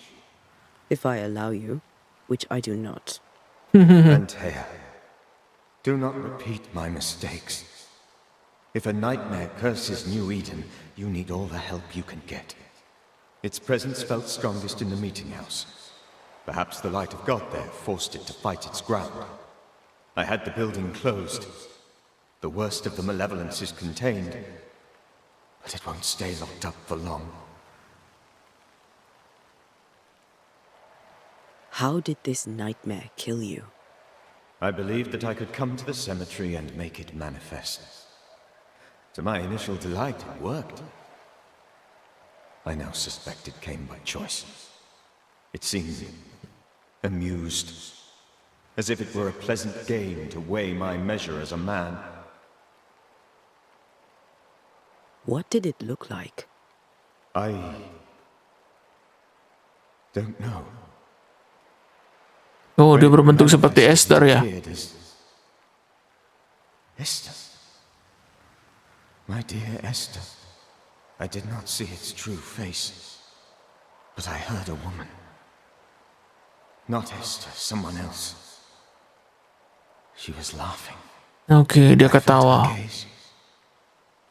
If I allow you, which I do not. Tanah, do not repeat my mistakes. If a nightmare curses New Eden, you need all the help you can get. Its presence felt strongest in the meeting house. Perhaps the light of God there forced it to fight its ground. I had the building closed. The worst of the malevolence is contained, but it won't stay locked up for long. How did this nightmare kill you? I believed that I could come to the cemetery and make it manifest. To my initial delight, it worked. I now suspect it came by choice. It seemed amused, as if it were a pleasant game to weigh my measure as a man. What did it look like? I don't know. Oh, dia berbentuk seperti Esther ya. Esther. My dear Esther. I did not see its true face, but I heard a woman. Not Esther, someone else. She was laughing. Okay, dia ketawa.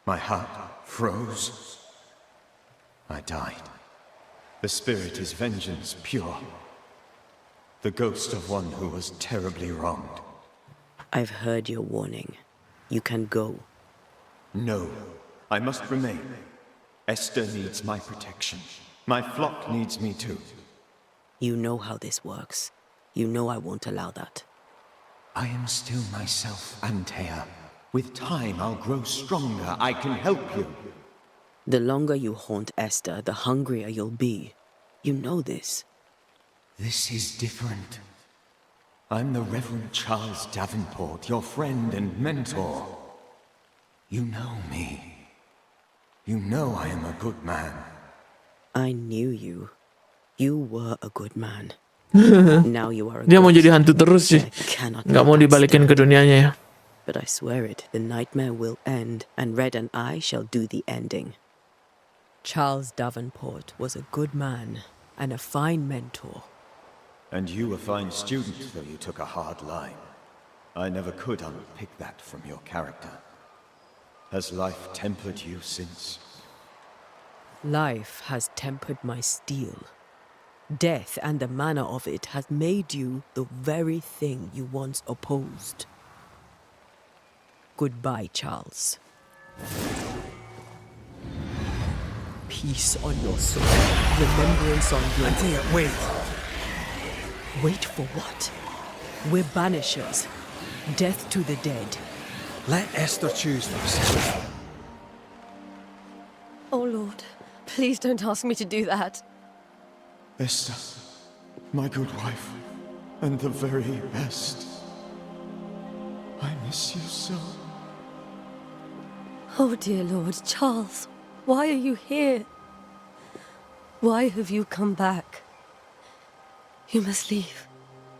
My heart froze. I died. The spirit is vengeance pure. The ghost of one who was terribly wronged. I've heard your warning. You can go. No, I must remain. Esther needs my protection. My flock needs me too. You know how this works. You know I won't allow that. I am still myself, Antea. With time, I'll grow stronger. I can help you. The longer you haunt Esther, the hungrier you'll be. You know this. This is different. I'm the Reverend Charles Davenport, your friend and mentor. You know me. You know I am a good man. I knew you. You were a good man. Now you are a Dia mau ghost. jadi hantu terus sih. I cannot Nggak let mau that dibalikin stand. ke dunianya ya. But I swear it, the nightmare will end, and Red and I shall do the ending. Charles Davenport was a good man and a fine mentor. And you a fine student, though you took a hard line. I never could unpick that from your character. Has life tempered you since? Life has tempered my steel. Death and the manner of it has made you the very thing you once opposed. Goodbye, Charles. Peace on your soul. Remembrance on your... Antea, wait. Wait for what? We're banishers. Death to the dead. Let Esther choose for herself. Oh, Lord. Please don't ask me to do that. Esther, my good wife, and the very best. I miss you so. Oh, dear Lord, Charles, why are you here? Why have you come back? You must leave,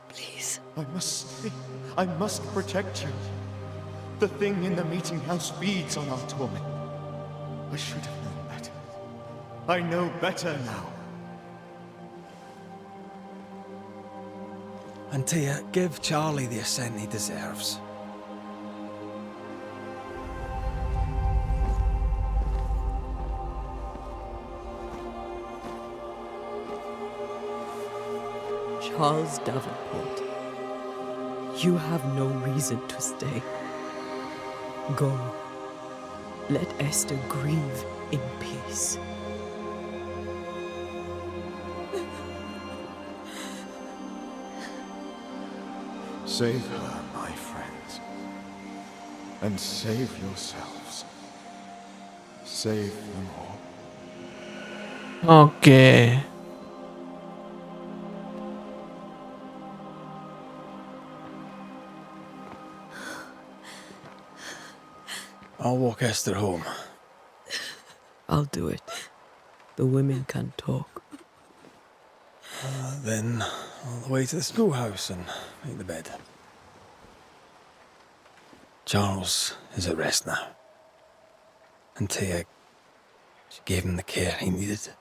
please. I must stay. I must protect you. The thing in the meeting house feeds on our torment. I should have known better. I know better now. Antea, give Charlie the ascent he deserves. Charles Davenport, you have no reason to stay. Go. Let Esther grieve in peace. Save her, my friends. And save yourselves. Save them all. Oke. I'll walk Esther home. I'll do it. The women can talk. Then all the way to the schoolhouse and make the bed. Charles is at rest now. Antea, she gave him the care he needed.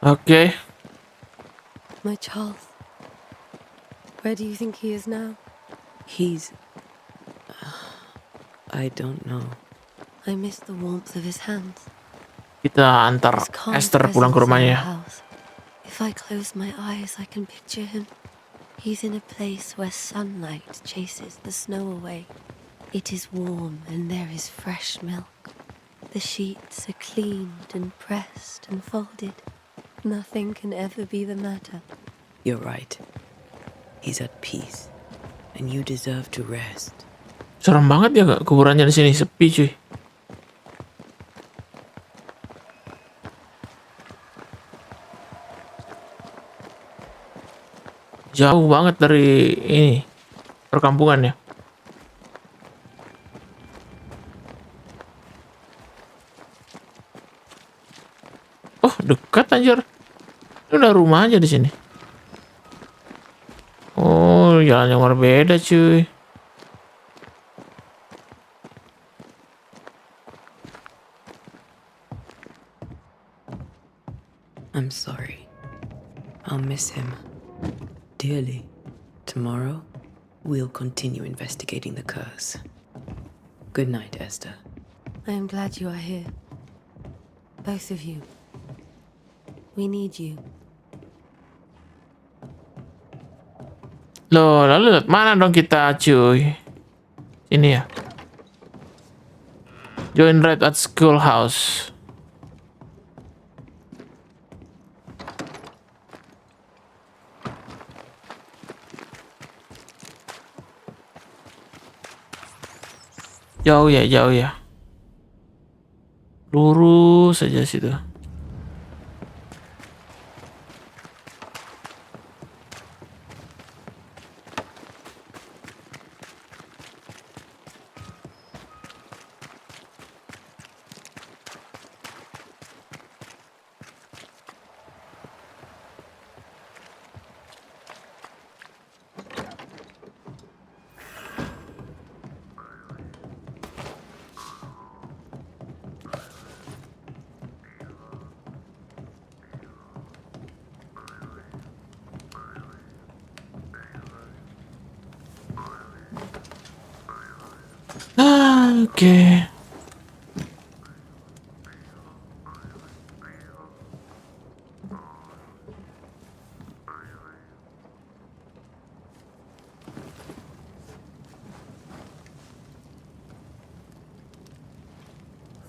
Oke. My Charles. Where do you think he is now? He's... I don't know. I miss the warmth of his hands. Kita antar His calm Esther pulang ke presence in rumahnya. the house. If I close my eyes, I can picture him. He's in a place where sunlight chases the snow away. It is warm and there is fresh milk. The sheets are cleaned and pressed and folded. Nothing can ever be the matter. You're right. He's at peace. And you deserve to rest. Serem banget ya kuburannya di sini, sepi cuy. Jauh banget dari ini perkampungannya. Oh, dekat anjir. Ini udah rumah aja di sini. Oh, jalan yang berbeda cuy. I'm sorry. I'll miss him dearly. Tomorrow, we'll continue investigating the curse. Good night, Esther. I am glad you are here. Both of you. We need you. Loh, lalu mana dong kita, cuy? Ini ya. Join Red at Schoolhouse. Jauh ya, jauh ya. Lurus saja situ. Oke.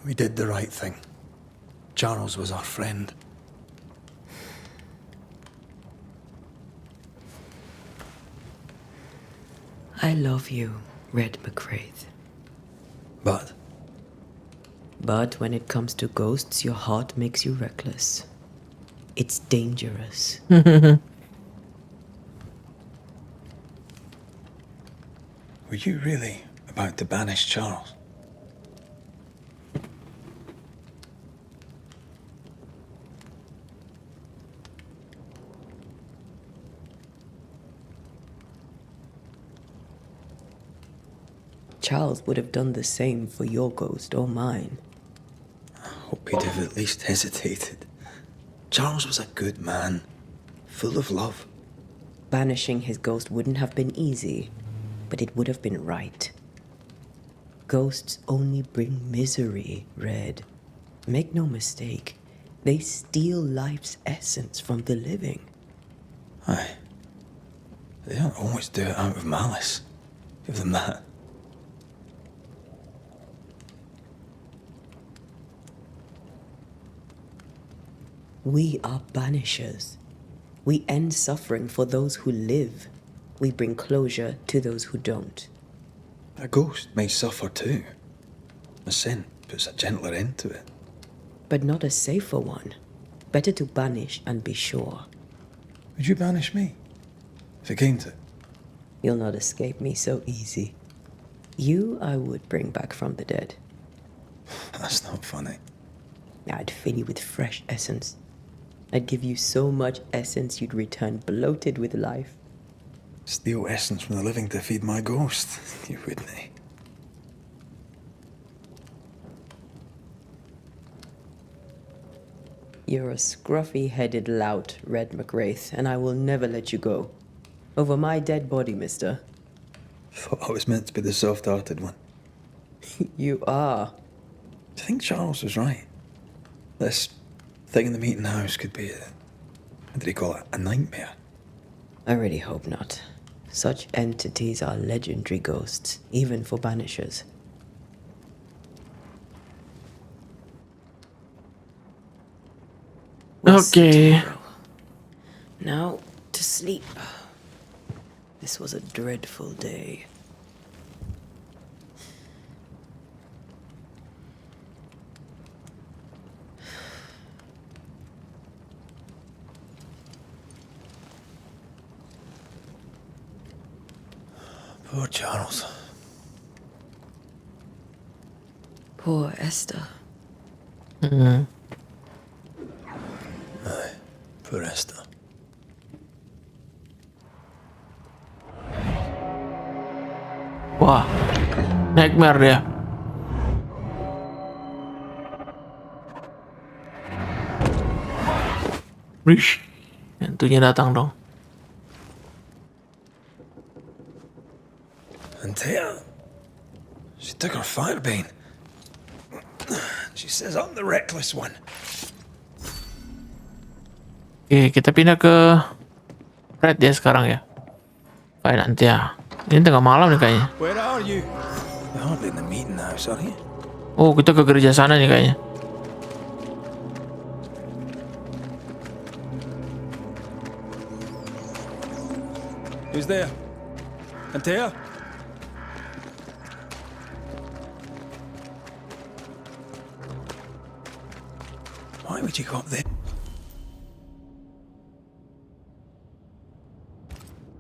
We did the right thing. Charles was our friend. I love you, Red McCraith. But But when it comes to ghosts, your heart makes you reckless. It's dangerous. were you really about to banish Charles? Charles would have done the same for your ghost or mine. I hope he'd have at least hesitated. Charles was a good man, full of love. Banishing his ghost wouldn't have been easy, but it would have been right. Ghosts only bring misery, Red. Make no mistake, they steal life's essence from the living. Aye. They don't always do it out of malice. Give them that. We are banishers. We end suffering for those who live. We bring closure to those who don't. A ghost may suffer too. A sin puts a gentler end to it. But not a safer one. Better to banish and be sure. Would you banish me? If it came to it? You'll not escape me so easy. You I would bring back from the dead. That's not funny. I'd fill you with fresh essence. I'd give you so much essence you'd return bloated with life. Steal essence from the living to feed my ghost. You wouldn't, eh? You're a scruffy-headed lout, Red McWraith, and I will never let you go. Over my dead body, mister. Thought I was meant to be the soft-hearted one. You are. Do you think Charles was right? This thing in the meeting house could be what did he call it? A nightmare? I really hope not. Such entities are legendary ghosts, even for banishers. Okay. Now to sleep. This was a dreadful day. Poor Charles. Poor Esther. Mm. Aye, poor Esther. Wah, nightmare dia. Rish, tentunya datang dong. And Tia, she took her firebane. She says I'm the reckless one. Oke, kita pindah ke Red ya sekarang ya. Fine nanti ya. Ini tengah malam nih kayaknya. Where are you? You're hardly in the meeting house, are you? Oh, kita ke gereja sana nih kayaknya. Who's there? Antea? Why would you go up there?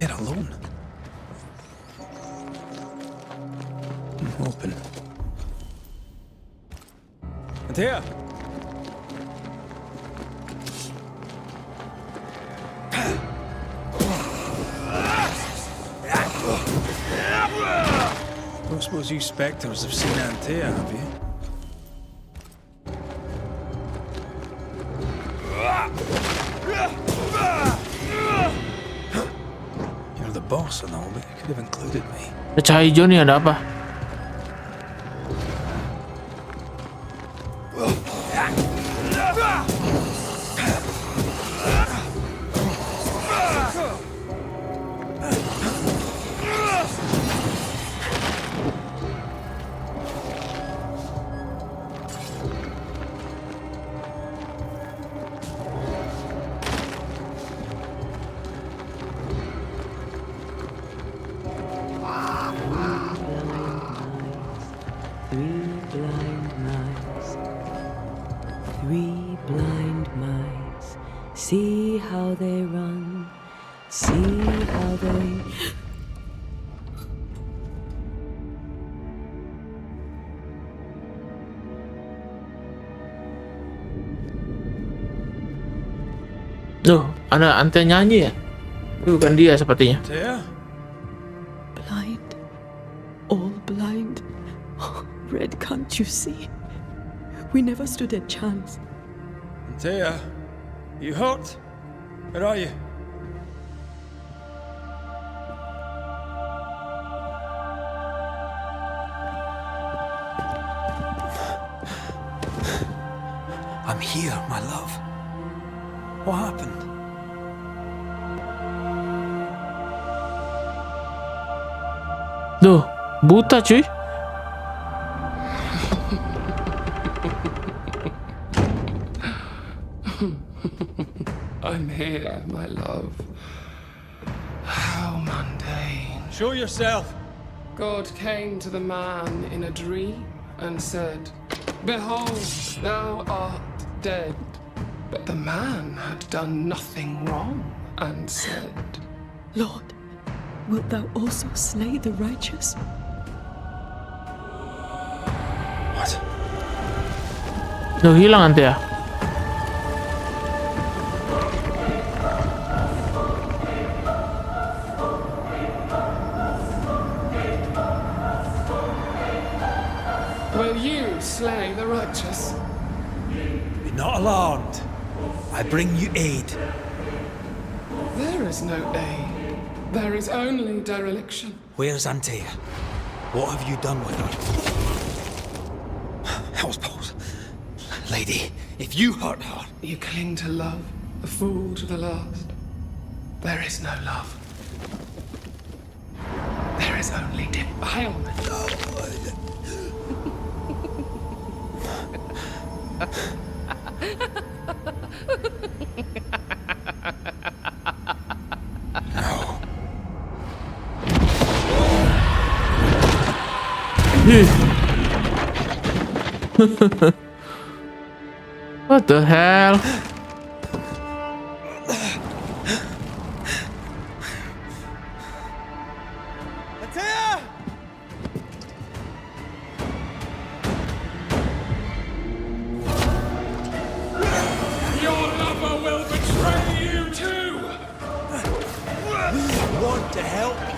They're alone. Open. Antea? Don't suppose you spectres have seen Antea, have you? You're the boss and all, but you could have included me. Cahaya hijau nih, ada apa? Three blind mice, see how they run, see how they... Tuh, ada Ante nyanyi ya? Itu bukan dia sepertinya. Antea? Blind, all blind. Red, can't you see? We never stood a chance. Antea? You hurt? Where are you? I'm here, my love. What happened? Duh, buta cuy. I'm here, my love. How mundane. Show yourself. God came to the man in a dream and said, "Behold, thou art dead." But the man had done nothing wrong and said, Lord, wilt thou also slay the righteous? What? Duh, hilang Ante ya. Will you slay the righteous? Be not alarmed. I bring you aid. There is no aid. There is only dereliction. Where's Antea? What have you done with her? Hell's balls. Lady, if you hurt her... You cling to love, a fool to the last. There is no love. There is only defilement. What the hell? Your lover will betray you too! Want to help you?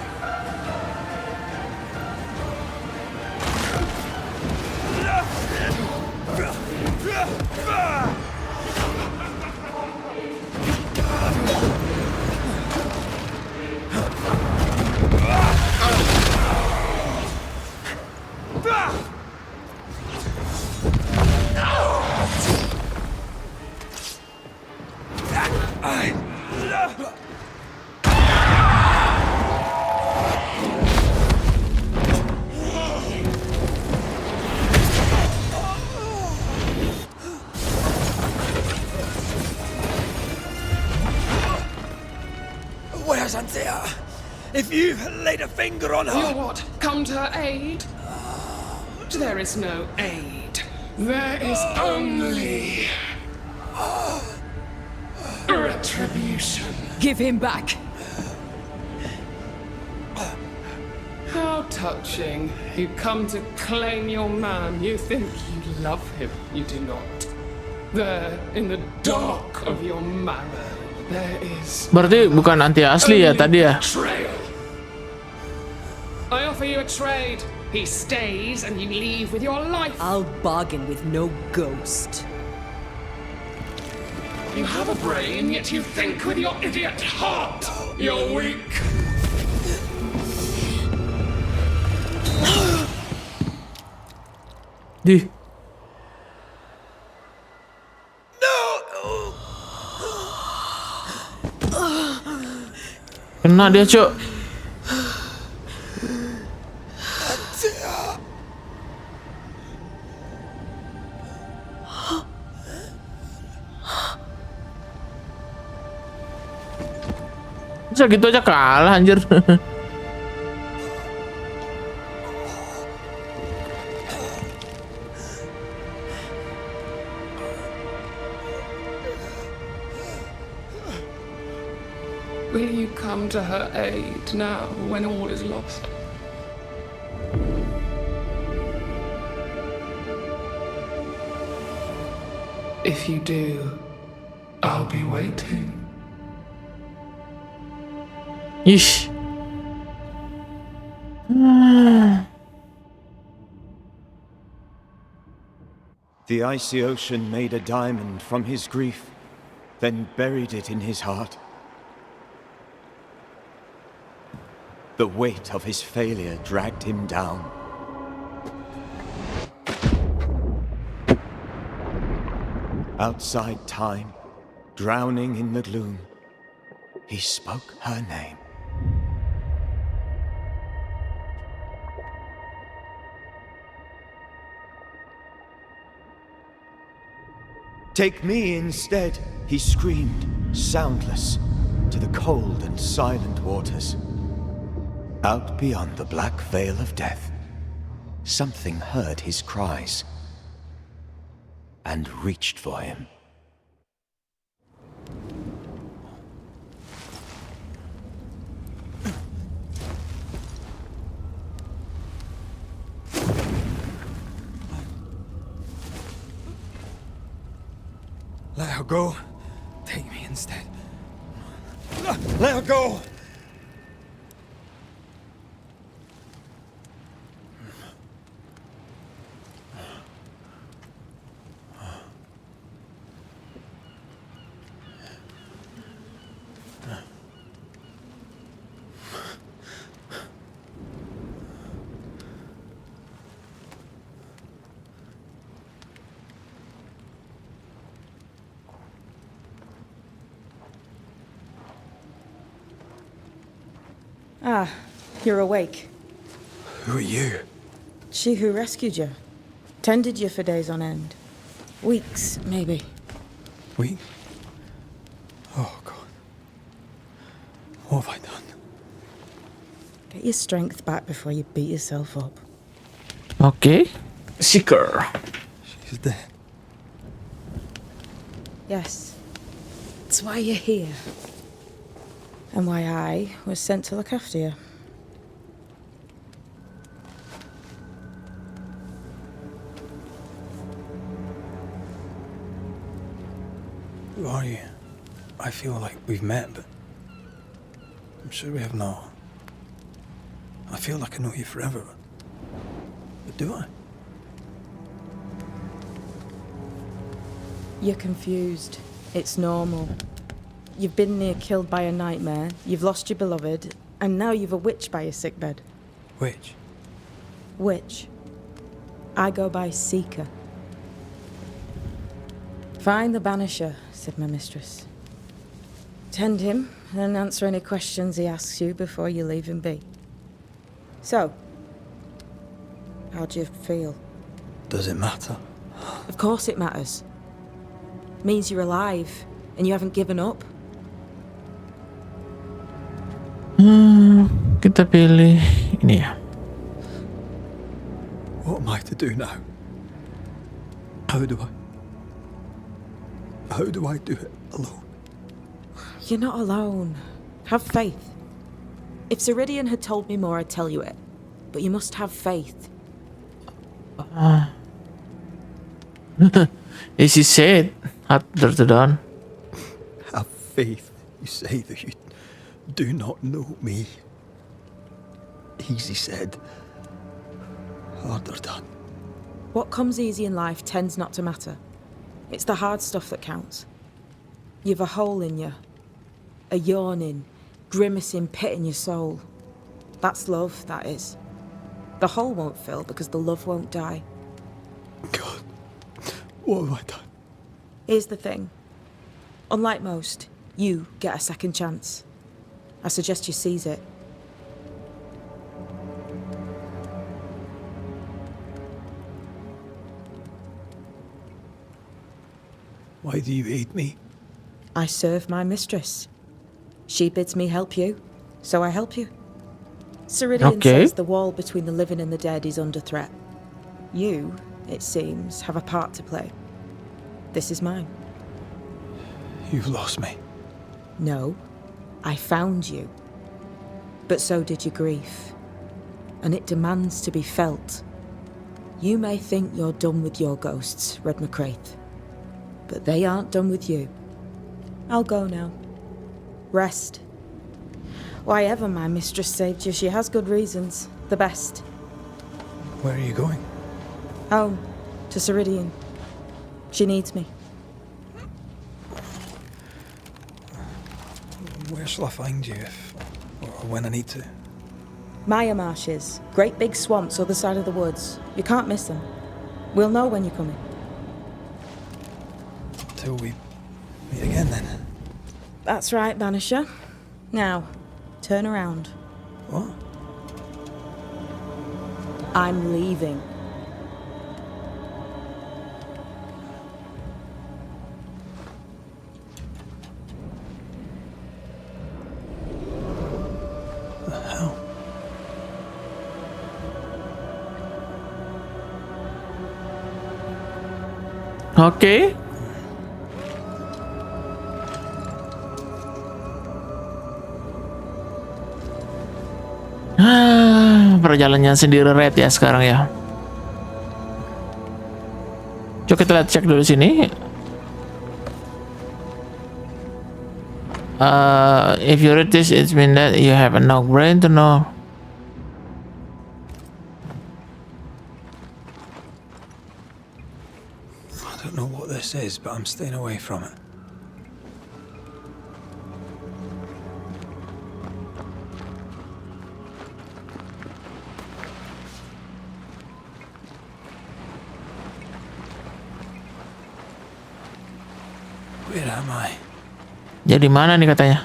Antea, if you've laid a finger on her... You'll what? Come to her aid? There is no aid. There is only... retribution. Give him back! How touching. You come to claim your man. You think you love him. You do not. There, in the dark of your marrow, there is... Berarti bukan anti asli ya tadi ya? Betrayal. I offer you a trade. He stays and you leave with your life. I'll bargain with no ghost. You have a brain, yet you think with your idiot heart. You're weak. Di. Kena dia, Cuk. Bisa gitu aja kalah anjir. Will you come to her aid now when all is lost? If you do, I'll be waiting. Ish. The icy ocean made a diamond from his grief, then buried it in his heart. The weight of his failure dragged him down. Outside time, drowning in the gloom, he spoke her name. Take me instead, he screamed, soundless, to the cold and silent waters. Out beyond the black veil of death, something heard his cries and reached for him. Let her go. Take me instead. Let her go! Ah, you're awake. Who are you? She who rescued you. Tended you for days on end. Weeks, maybe. Weeks? Oh, God. What have I done? Get your strength back before you beat yourself up. Okay. Seeker. She's dead. Yes. That's why you're here. And why I was sent to look after you. Who are you? I feel like we've met, but I'm sure we have not. I feel like I know you forever, but do I? You're confused. It's normal. You've been near killed by a nightmare, you've lost your beloved, and now you've a witch by your sickbed. Witch? Witch. I go by Seeker. Find the Banisher, said my mistress. Tend him, and answer any questions he asks you before you leave him be. So, how do you feel? Does it matter? Of course it matters. Means you're alive, and you haven't given up. Kita pilih ini ya. What am I to do now? How do I do it alone? You're not alone. Have faith. If Ceridian had told me more, I'd tell you it. But you must have faith. As he said, harder to done. Have faith. You say that you do not know me. Easy said. Harder done. What comes easy in life tends not to matter. It's the hard stuff that counts. You've a hole in you. A yawning, grimacing pit in your soul. That's love, that is. The hole won't fill because the love won't die. God, what have I done? Here's the thing. Unlike most, you get a second chance. I suggest you seize it. Why do you hate me? I serve my mistress. She bids me help you, so I help you. Ceridian says the wall between the living and the dead is under threat. You, it seems, have a part to play. This is mine. You've lost me. No, I found you. But so did your grief. And it demands to be felt. You may think you're done with your ghosts, Red McCraith. But they aren't done with you. I'll go now. Rest. Why ever my mistress saved you, she has good reasons. The best. Where are you going? Home. To Ceridian. She needs me. Where shall I find you if or when I need to? Maya marshes. Great big swamps other side of the woods. You can't miss them. We'll know when you're coming. Till we meet again then. That's right, Banisher. Now, turn around. What? I'm leaving. The hell? Okay. Perjalanannya sendiri red ya sekarang ya. Coba kita lihat cek dulu sini. If you read this, it means that you have no brain to know. I don't know what this is, but I'm staying away from it. Where am I? Jadi mana nih katanya?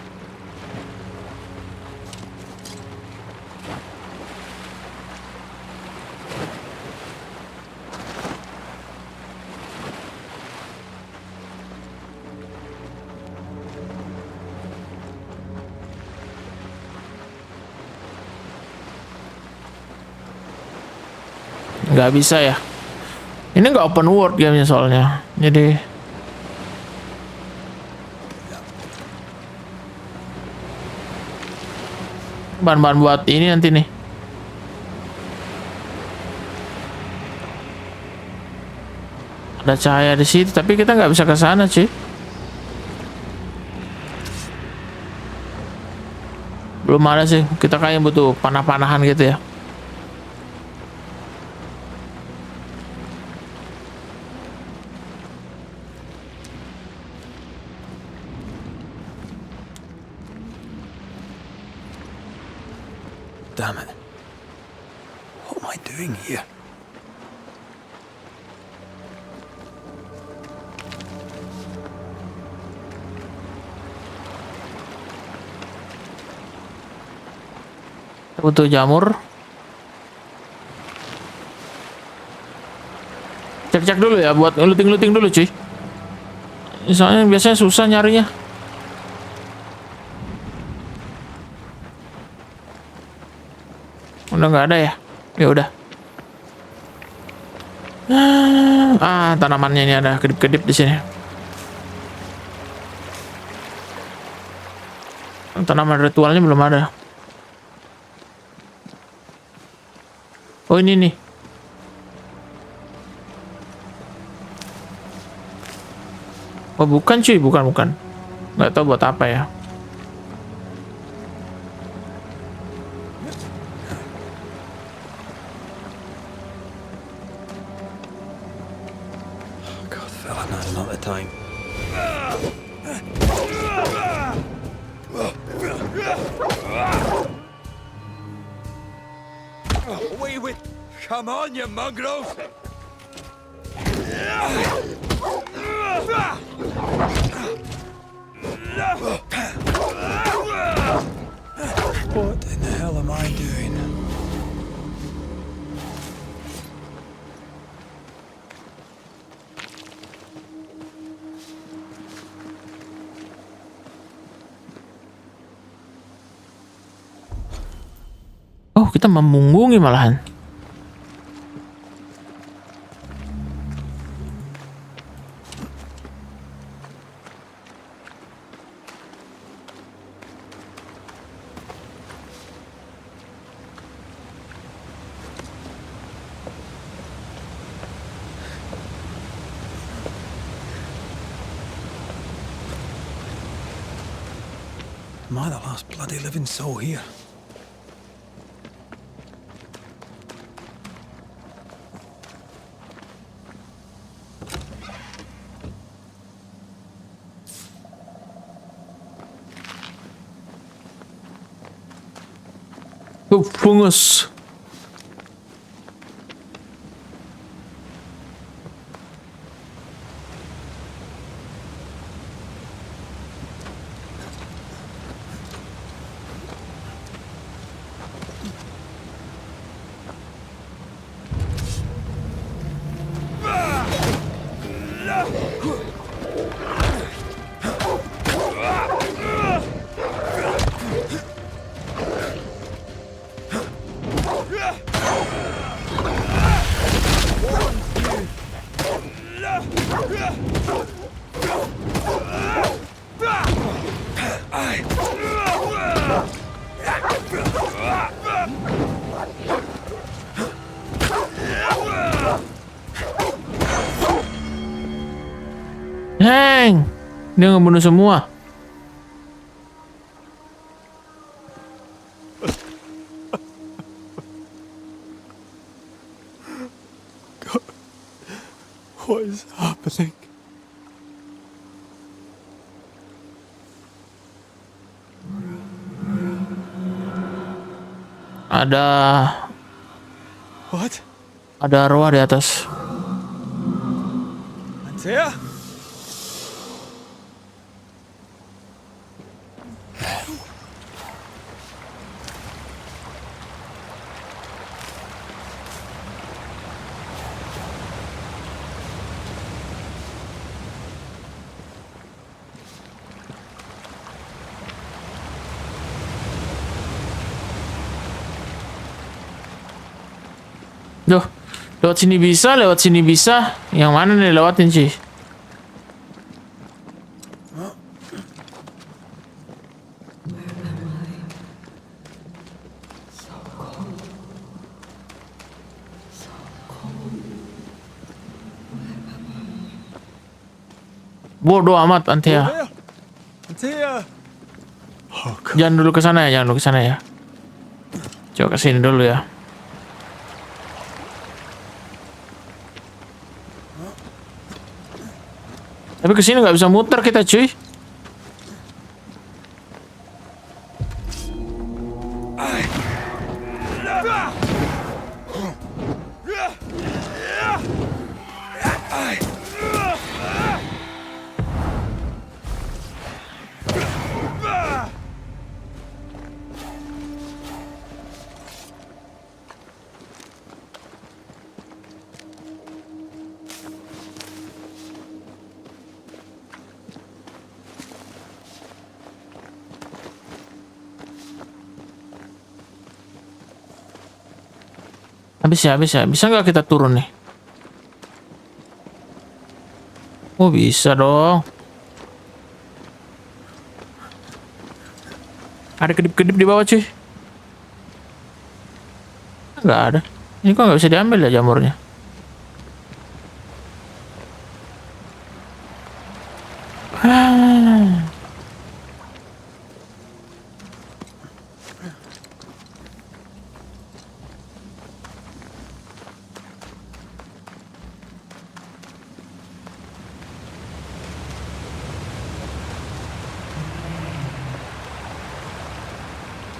Nggak bisa ya. Ini nggak open world gamenya soalnya. Jadi bahan-bahan buat ini nanti nih. Ada cahaya di situ, tapi kita nggak bisa ke sana, cuy. Belum ada sih. Kita kayak butuh panah-panahan gitu ya. Damn it. What am I doing here? Kita butuh jamur. Cek-cek dulu ya, buat ngeluting-luting dulu, cuy. Soalnya biasanya susah nyarinya. Udah nggak ada ya? Ya udah. Tanamannya ini ada kedip-kedip di sini. Tanaman ritualnya belum ada. Oh ini nih. Oh bukan cuy, bukan. Nggak tahu buat apa ya. God, fella, now's not the time. Away with... Come on, you mongrels! What in the hell am I doing? Oh, kita memunggungi malahan. Am I the last bloody living soul here? Fungus. Heng, dia ngebunuh semua. God, what is happening? Ada What? Ada arwah di atas. Antea? Duh, lewat sini bisa, lewat sini bisa. Yang mana nih lewatin sih? Bodoh amat Antea. Antea. Jangan dulu ke sana ya, jangan dulu ke sana ya. Coba ke sini dulu ya. Tapi kesini nggak bisa muter kita cuy. Habis ya. Bisa nggak kita turun nih? Oh, bisa dong. Ada kedip-kedip di bawah, cuy. Nggak ada. Ini kok nggak bisa diambil ya jamurnya?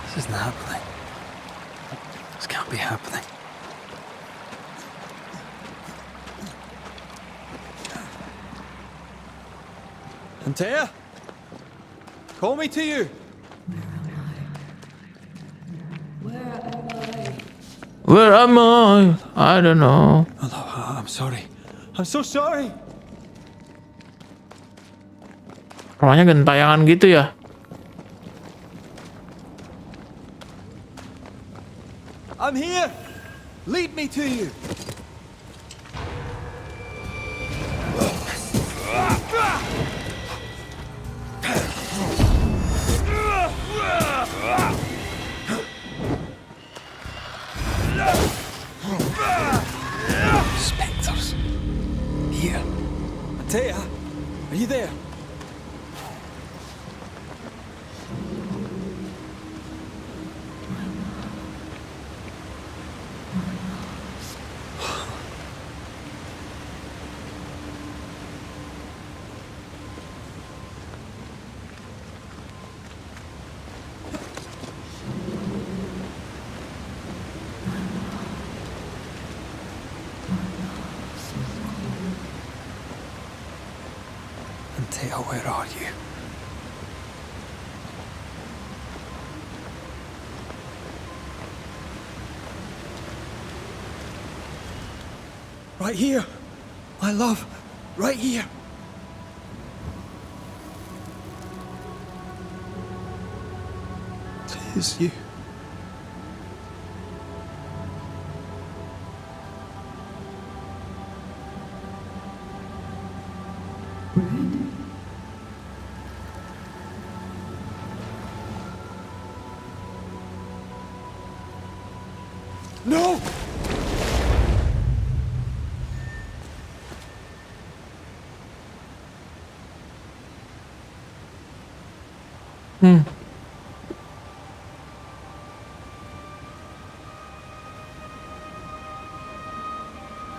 This isn't happening. This can't be happening. Antea? Call me to you. Where am I? I don't know. Oh, I'm sorry. I'm so sorry. Rumahnya gentayangan gitu ya? I'm here. Lead me to you. Spectres. Here. Antea, are you there? Antea, where are you? Right here. My love. Right here. It is you. No!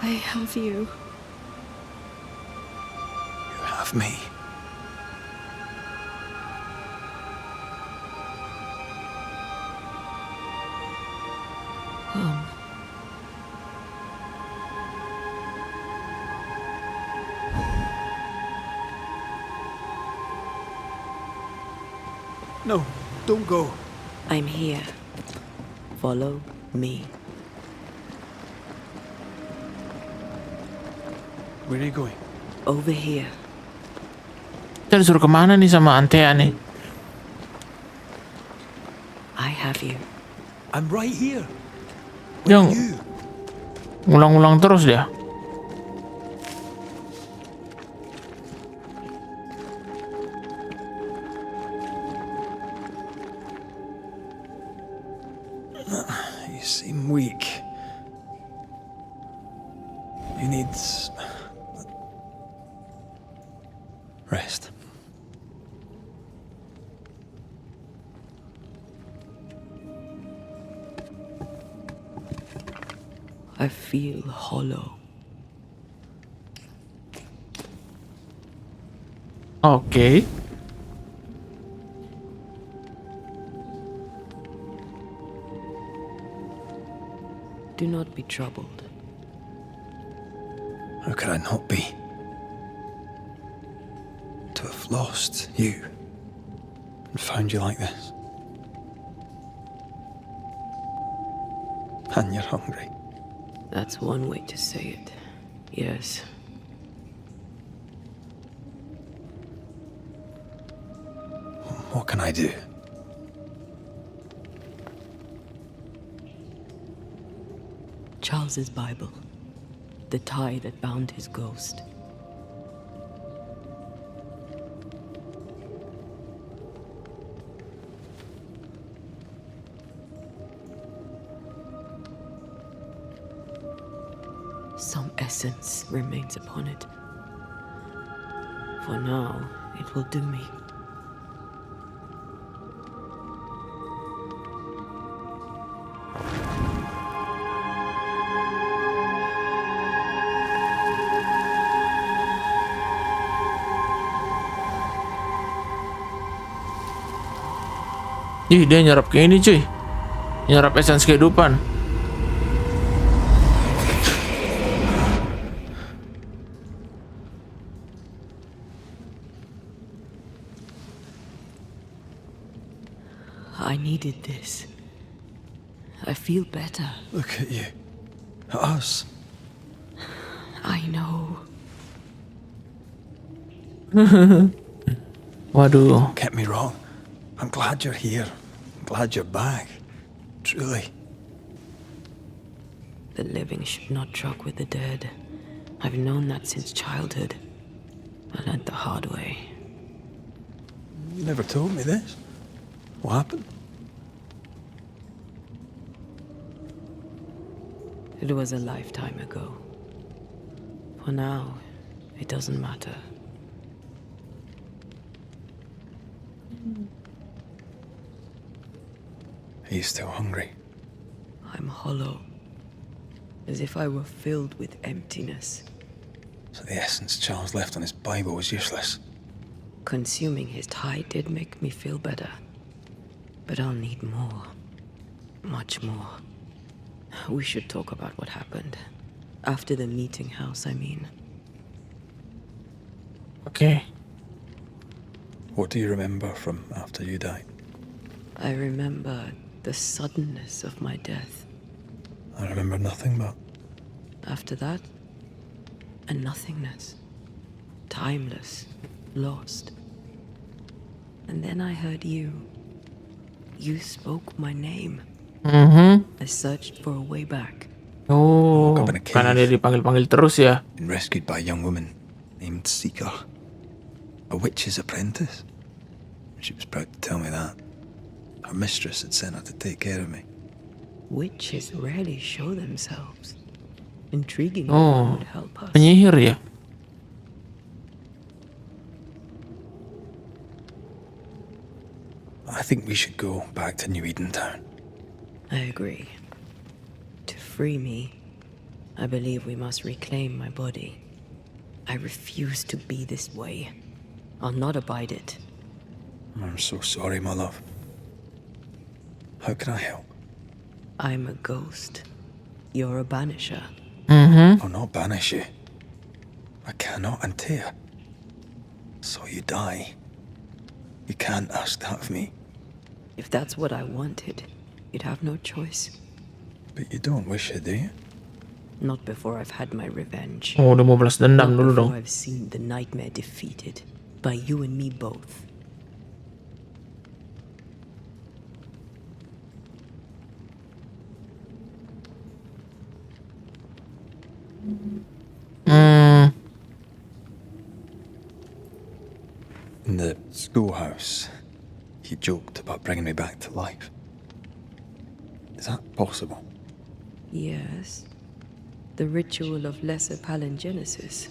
I have you. You have me. Home. No, don't go. I'm here. Follow me. Where are you going? Over here. Kita disuruh kemana nih sama Antea nih? I have you. I'm right here. Dia ngulang-ngulang terus dia. You seem weak. You need rest. I feel hollow. Oke. Do not be troubled. How could I not be? To have lost you and found you like this. And you're hungry. That's one way to say it. Yes. What can I do? Charles's Bible. The tie that bound his ghost. Some essence remains upon it. For now, it will do me. Ih, dia nyerap kayak ini cuy. Nyerap essence kehidupan. I needed this. I feel better. Look at you. At us. I know. Waduh. Get me wrong. I'm glad you're here. I'm glad you're back. Truly. The living should not truck with the dead. I've known that since childhood. I learned the hard way. You never told me this. What happened? It was a lifetime ago. For now, it doesn't matter. Are you still hungry? I'm hollow. As if I were filled with emptiness. So the essence Charles left on his Bible was useless. Consuming his tie did make me feel better. But I'll need more. Much more. We should talk about what happened. After the meeting house, I mean. Okay. What do you remember from after you died? I remember the suddenness of my death. I remember nothing but... After that, a nothingness. Timeless. Lost. And then I heard you. You spoke my name. I searched for a way back. Oh, karena dia dipanggil-panggil terus ya. Been rescued by a young woman named Seeker. A witch's apprentice. She was proud to tell me that. Her mistress had sent her to take care of me. Witches rarely show themselves. Intriguing would help us. Penyihir ya? I think we should go back to New Eden Town. I agree. To free me, I believe we must reclaim my body. I refuse to be this way. I'll not abide it. I'm so sorry, my love. How can I help? I'm a ghost. You're a banisher. I'll not banish you. I cannot untear. So you die. You can't ask that of me. If that's what I wanted, you'd have no choice. But you don't wish it, do you? Not before I've had my revenge. Oh, udah mau balas dendam Not dulu before dong. I've seen the nightmare defeated by you and me both. In the schoolhouse, he joked about bringing me back to life. Is that possible? Yes. The ritual of lesser palingenesis.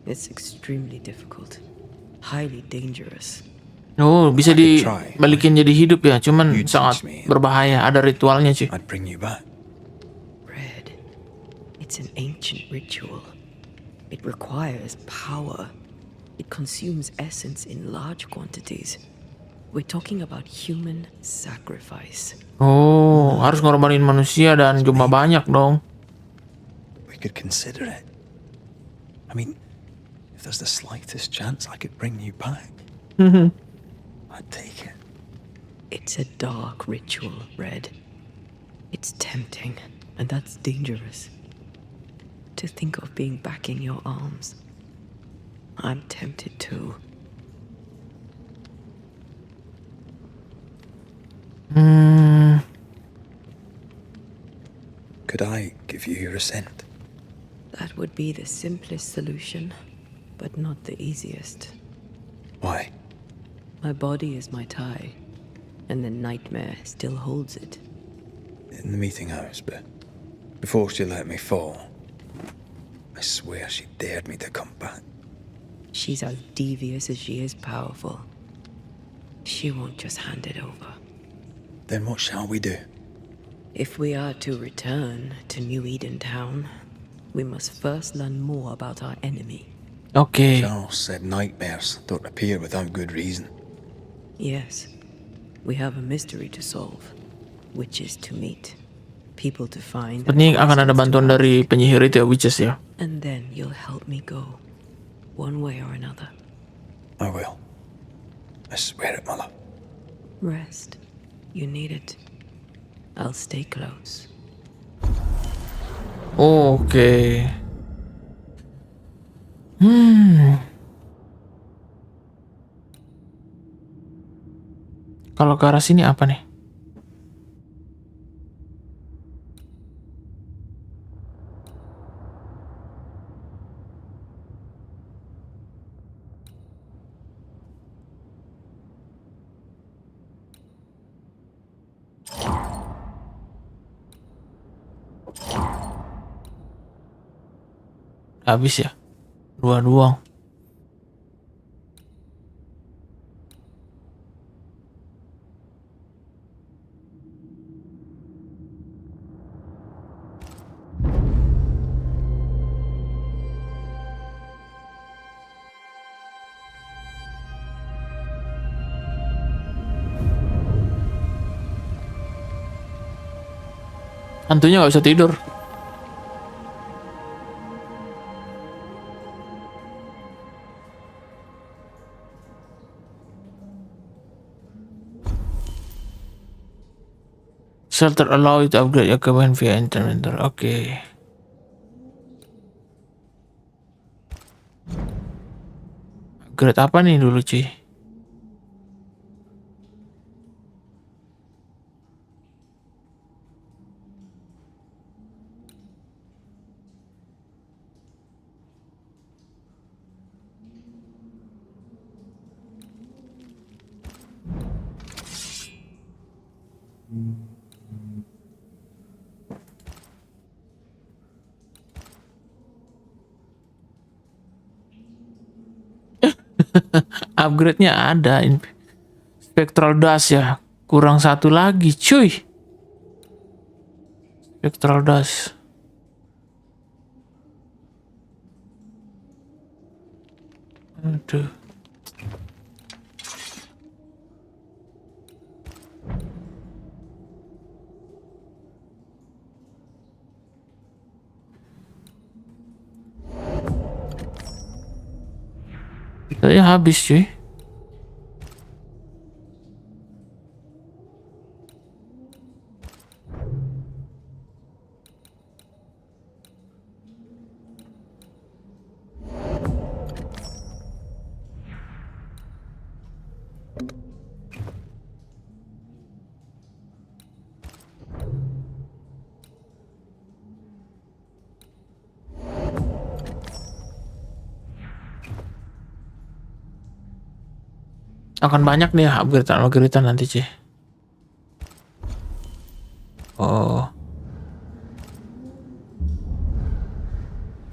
It's extremely difficult. Highly dangerous. Oh, bisa dibalikin jadi hidup ya, cuman sangat berbahaya. Ada ritualnya cuy. I'd bring you back. Red. It's an ancient ritual. It requires power. It consumes essence in large quantities. We're talking about human sacrifice. Oh, harus ngorbanin manusia dan jumlah banyak dong. We could consider it. I mean, if there's the slightest chance I could bring you back, I'd take it. It's a dark ritual, Red. It's tempting, and that's dangerous. To think of being back in your arms. I'm tempted too. Could I give you your assent? That would be the simplest solution, but not the easiest. Why? My body is my tie, and the nightmare still holds it. In the meeting house, but before she let me fall, I swear she dared me to come back. She's as devious as she is powerful. She won't just hand it over. Then what shall we do? If we are to return to New Eden Town, we must first learn more about our enemy. Okay. Charles said nightmares don't appear without good reason. Yes, we have a mystery to solve. Witches to meet, people to find. Ini akan ada bantuan dari penyihir itu ya, witches ya. And then you'll help me go, one way or another. I will. I swear it, my love. Rest. You need it. I'll stay close. Oke. Kalau ke arah sini apa nih? Habis ya? Dua doang. Hantunya nggak bisa tidur. Shelter allow you to upgrade your equipment via internet. Oke. Upgrade apa nih dulu, cuy? Upgrade-nya ada. Spectral dust ya. Kurang satu lagi, cuy. Spectral dust. Aduh. Kayaknya habis, cuy. Akan banyak nih upgrade nanti, cuy. Oh.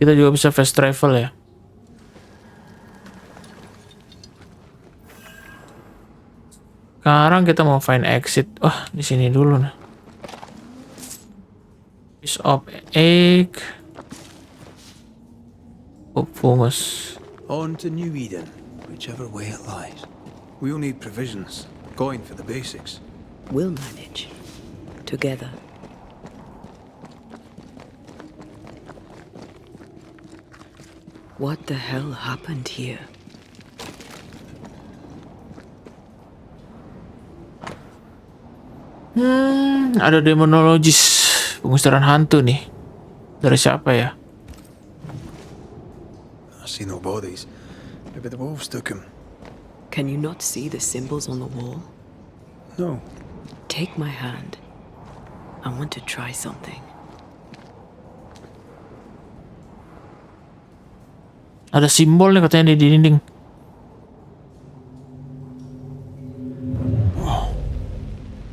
Kita juga bisa fast travel ya. Sekarang kita mau find exit. Wah, di sini dulu nih. Piece of egg. Fungus. On to New Eden, whichever way it lies. We'll need provisions, going for the basics. We'll manage. Together. What the hell happened here? Ada demonologis, pengusiran hantu nih. Dari siapa ya? I see no bodies. Maybe the wolves took him. Can you not see the symbols on the wall? No. Take my hand. I want to try something. Ada simbol nih katanya di dinding.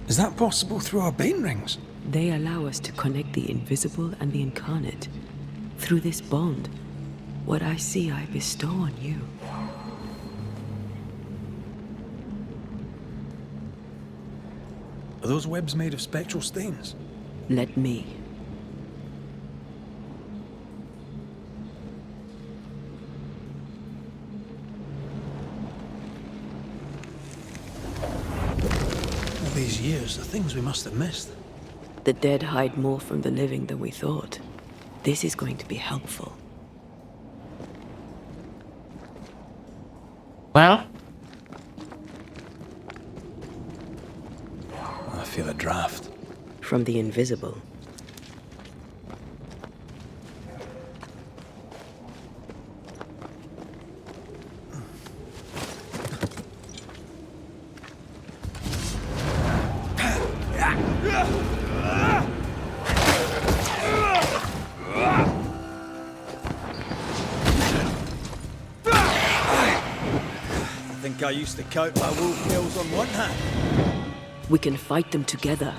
Is that possible through our bane rings? They allow us to connect the invisible and the incarnate. Through this bond, what I see I bestow on you. Are those webs made of spectral stains? Let me. All these years, the things we must have missed. The dead hide more from the living than we thought. This is going to be helpful. Well, I feel a draft. From the invisible. I used to count my wolf kills on one hand. We can fight them together.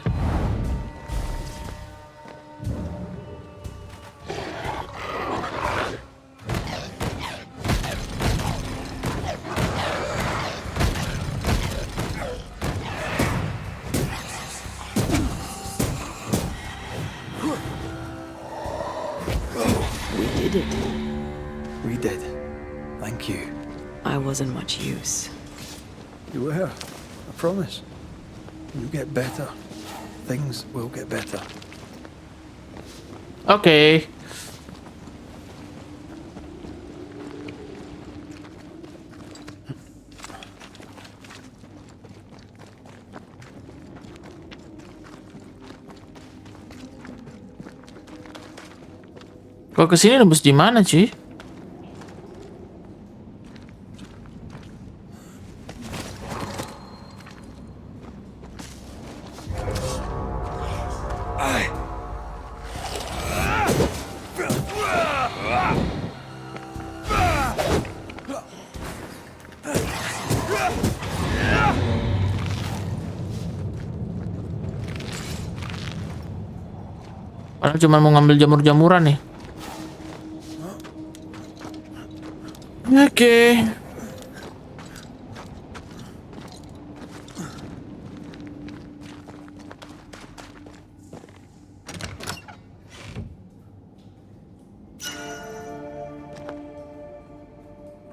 We did it. We did. Thank you. I wasn't much use. You were. I promise. You get better. Things will get better. Okay. Kalau kesini nembus di mana sih? Padahal cuma mau ngambil jamur-jamuran nih. Oke.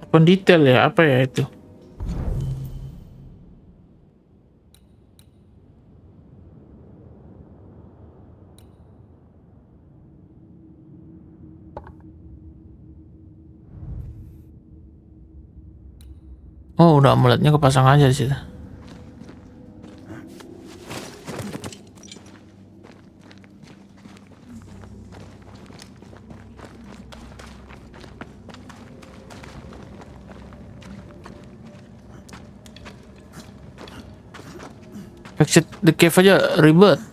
Open detail ya, apa ya itu? Oh, udah amuletnya kepasang aja di situ. Exit the cave aja ribet.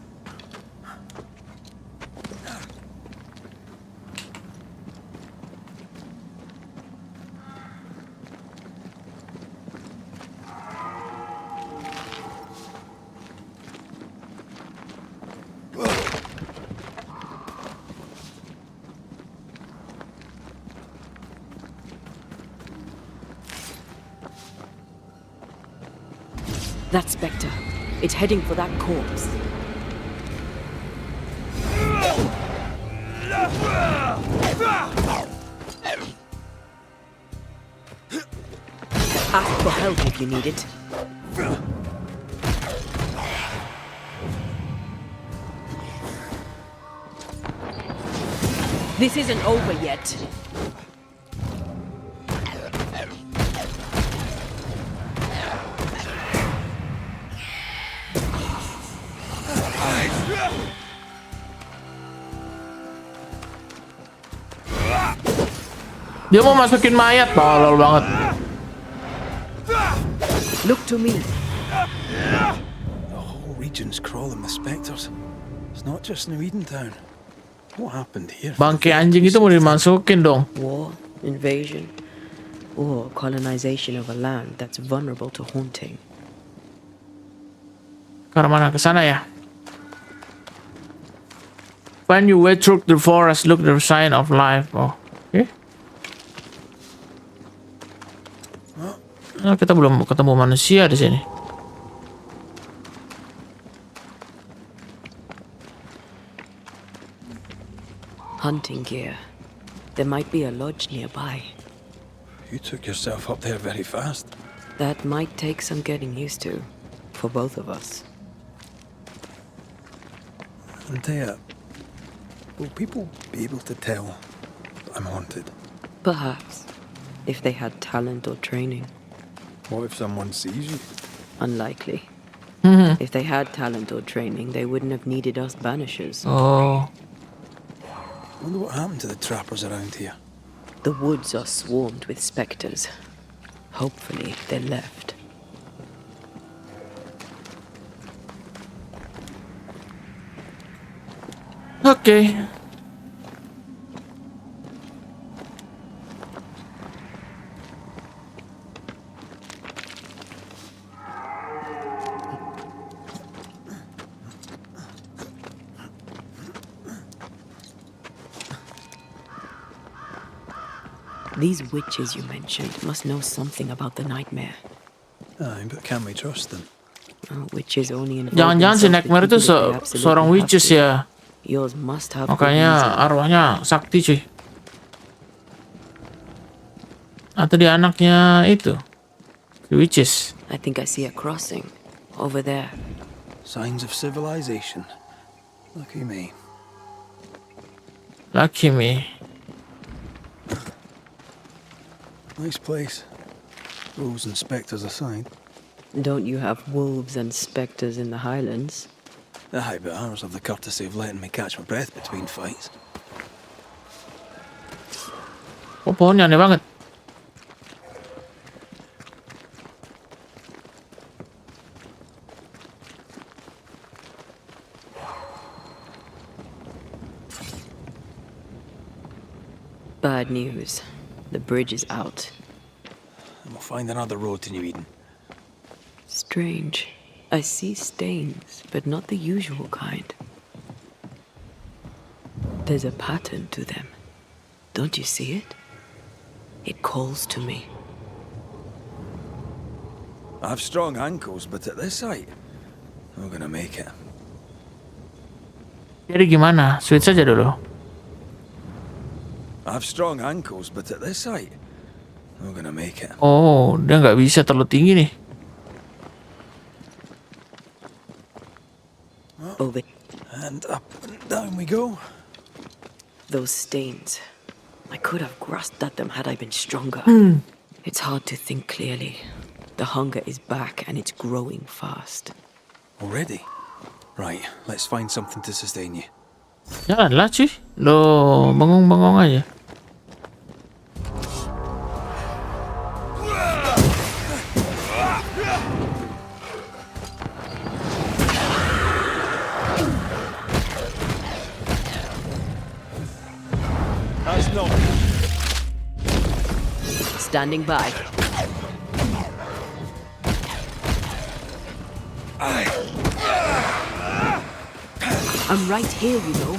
That spectre. It's heading for that corpse. Ask for help if you need it. This isn't over yet. Dia mau masukin mayat, tolol banget. Look to me. The whole region's crawling with spectres. It's not just New Eden Town. What happened here? Bangke anjing itu mau dimasukin dong. War, invasion, or colonization of a land that's vulnerable to haunting. Ke arah mana? Ke sana ya? When you wade through the forest, look the sign of life. Oh, oke. Nah, kita belum ketemu manusia di sini. Hunting gear. There might be a lodge nearby. You took yourself up there very fast. That might take some getting used to, for both of us. Antea, will people be able to tell I'm haunted? Perhaps, if they had talent or training. What if someone sees you? Unlikely. If they had talent or training, they wouldn't have needed us Banishers. Oh. Wonder what happened to the trappers around here. The woods are swarmed with specters. Hopefully, they left. Okay. These witches you mentioned must know something about the nightmare. Aye, but can we trust them? Witches only involve Jangan-jangan si themselves with Nightmare itu people if they absolutely seorang have witches to. ya. Yours must have good Makanya reason. arwahnya sakti cuy. Atau dia anaknya itu. The witches. I think I see a crossing over there. Signs of civilization. Lucky me. Lucky me. Nice place. Rules and spectres aside. Don't you have wolves and specters in the Highlands? Aye, but ours have the courtesy of letting me catch my breath between fights. Oh, pohonnya aneh banget. Bad news. The bridge is out. And we'll find another road to New Eden. Strange. I see stains, but not the usual kind. There's a pattern to them. Don't you see it? It calls to me. I have strong ankles, but at this height, I'm gonna make it. Jadi gimana? Switch saja dulu. I have strong ankles, but at this height, I'm gonna make it. Oh, dia nggak bisa terlalu tinggi nih. Over. And up and down we go. Those stains. I could have grasped at them had I been stronger. It's hard to think clearly. The hunger is back and it's growing fast. Already? Right, let's find something to sustain you. Janganlah cuy. Lo bengong-bengong aja. That's not. Standing by. I'm right here, you know.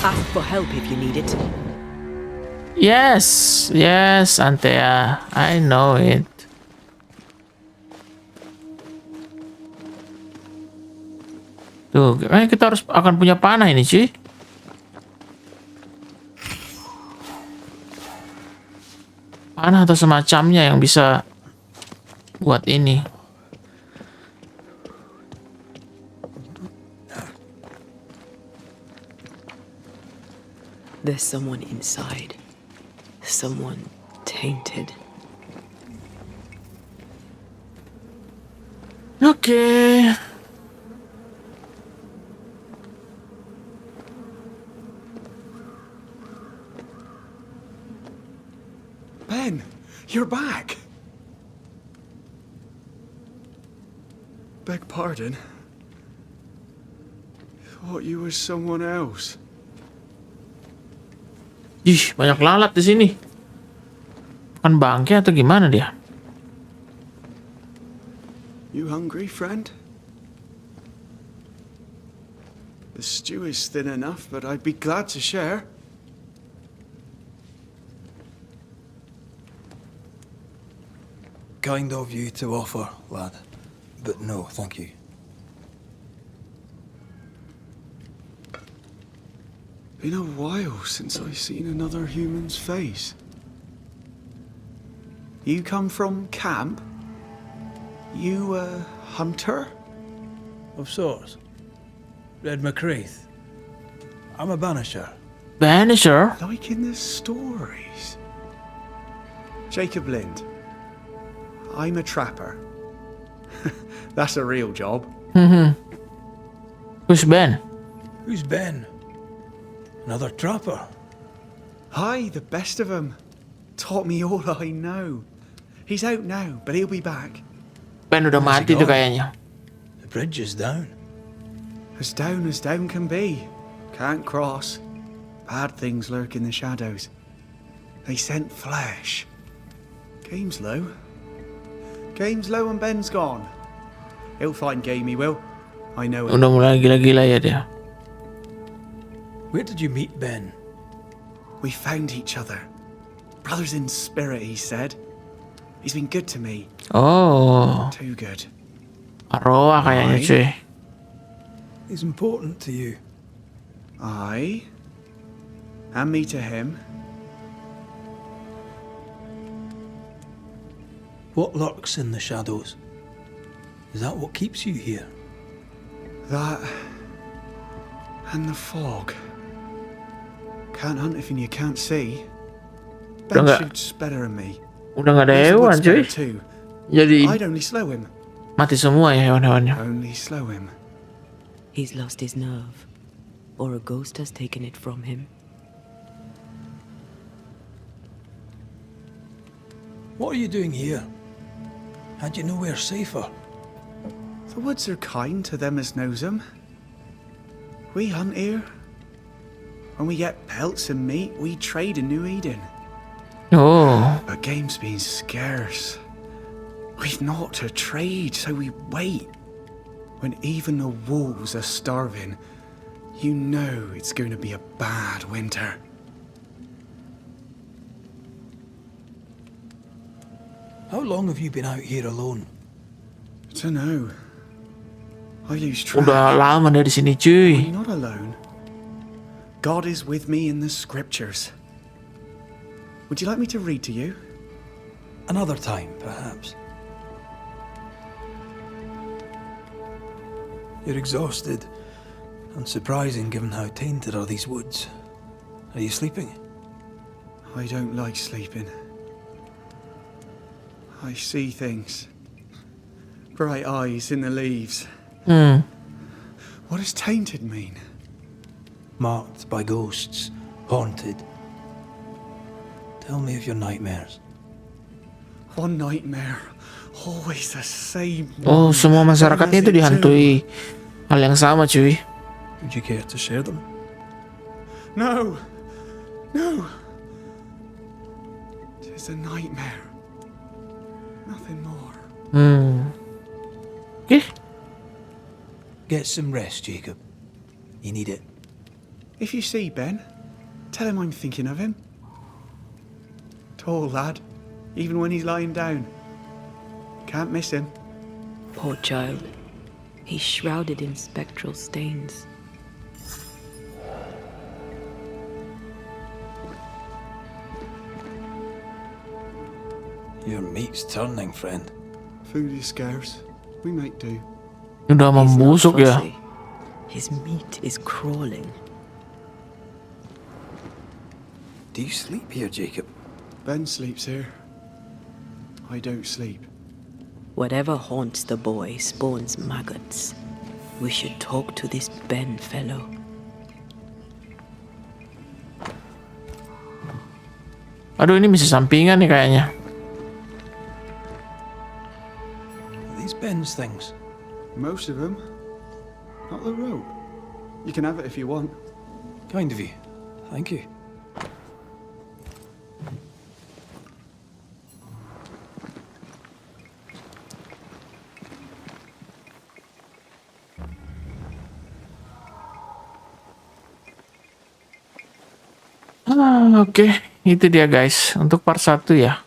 Ask for help if you need it. Yes, yes, Antea. I know it. Tuh, kayaknya kita harus akan punya panah ini, cuy. Panah atau semacamnya yang bisa buat ini. There's someone inside. Someone tainted. Okay. Ben, you're back. Beg pardon. Thought you was someone else. Ih, banyak lalat di sini. Kan bangke atau gimana dia? You hungry, friend? The stew is thin enough, but I'd be glad to share. Kind of you to offer, lad. But no, thank you. Been a while since I've seen another human's face. You come from camp? You a hunter? Of sorts. Red McCreath. I'm a banisher. Banisher? Like in the stories. Jacob Lind. I'm a trapper. That's a real job. Who's Ben? Who's Ben? Another trapper. Hi, the best of them. Taught me all I know. He's out now, but he'll be back. Ben udah mati tuh kayaknya. The bridge is down. As down can be. Can't cross. Bad things lurk in the shadows. They scent flesh. Game's low. Game's low and Ben's gone. He'll find game, he will. I know it. Udah mulai gila-gila ya dia. Where did you meet Ben? We found each other. Brothers in spirit, he said. He's been good to me. Oh. Too good. Arwah kayaknya cuy. He's important to you. I. And me to him. What lurks in the shadows? Is that what keeps you here? That. And the fog. Can't hunt if you can't see. Ben shoots better than me. Udah nggak ada hewan cuy. Jadi I'd only slow him. mati semua ya hewan-hewannya. Only slow him. He's lost his nerve, or a ghost has taken it from him. What are you doing here? Had you nowhere safer? The woods are kind to them as knows them. We hunt here. When we get pelts and meat, we trade in New Eden. Oh. But game's been scarce. We've not to trade, so we wait. When even the wolves are starving, you know it's going to be a bad winter. How long have you been out here alone? Dunno. I lose track. Udah lama dari sini cuy. I'm not alone. God is with me in the scriptures. Would you like me to read to you? Another time, perhaps. You're exhausted. Unsurprising given how tainted are these woods. Are you sleeping? I don't like sleeping. I see things. Bright eyes in the leaves. What does tainted mean? Marked by ghosts. Haunted. Tell me of your nightmares. One nightmare. Always the same. Oh, semua masyarakatnya itu dihantui hal yang sama cuy. Would you care to share them? No. No. It's a nightmare. Nothing more. Okay. Get some rest, Jacob. You need it. If you see Ben, tell him I'm thinking of him. Tall lad, even when he's lying down. Can't miss him. Poor child. He's shrouded in spectral stains. Your meat's turning, friend. Food is scarce. We make do. Udah membusuk ya. His meat is crawling. Do you sleep here, Jacob? Ben sleeps here. I don't sleep. Whatever haunts the boy spawns maggots. We should talk to this Ben fellow. Aduh, ini misi sampingan nih kayaknya. These Ben's things. Most of them. Not the rope. You can have it if you want. Kind of you. Thank you. Oke, itu dia guys untuk part 1 ya.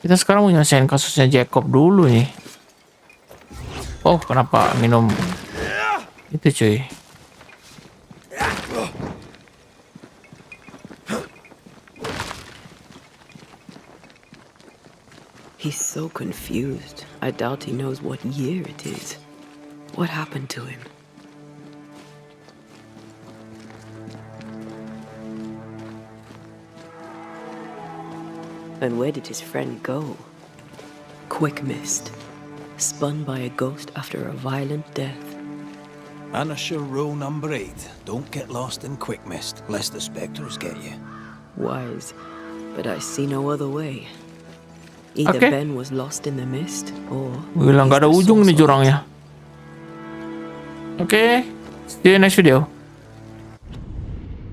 Kita sekarang mau nyelesain kasusnya Jacob dulu nih. Oh, kenapa minum itu cuy? He's so confused. I doubt he knows what year it is. What happened to him? And where did his friend go? Quick mist. Spun by a ghost after a violent death. Banisher rule number 8. Don't get lost in quick mist, lest the spectres get you. Wise, but I see no other way. Either Okay. Ben was lost in the mist, or Bilang gak ada ujung nih jurangnya. Oke, see you next video.